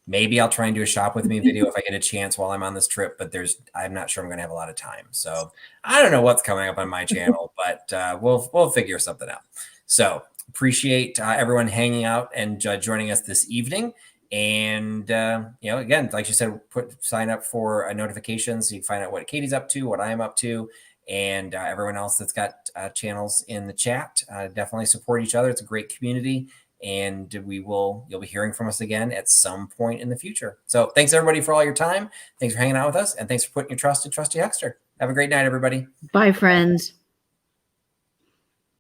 maybe I'll try and do a shop with me video if I get a chance while I'm on this trip, but I'm not sure I'm going to have a lot of time. So I don't know what's coming up on my channel, but we'll figure something out. So appreciate everyone hanging out and joining us this evening. And, again, like you said, sign up for notifications so you can find out what Katie's up to, what I'm up to, and everyone else that's got channels in the chat. Definitely support each other. It's a great community. And you'll be hearing from us again at some point in the future. So thanks everybody for all your time. Thanks for hanging out with us. And thanks for putting your trust in Trusty Huckster. Have a great night, everybody. Bye, friends.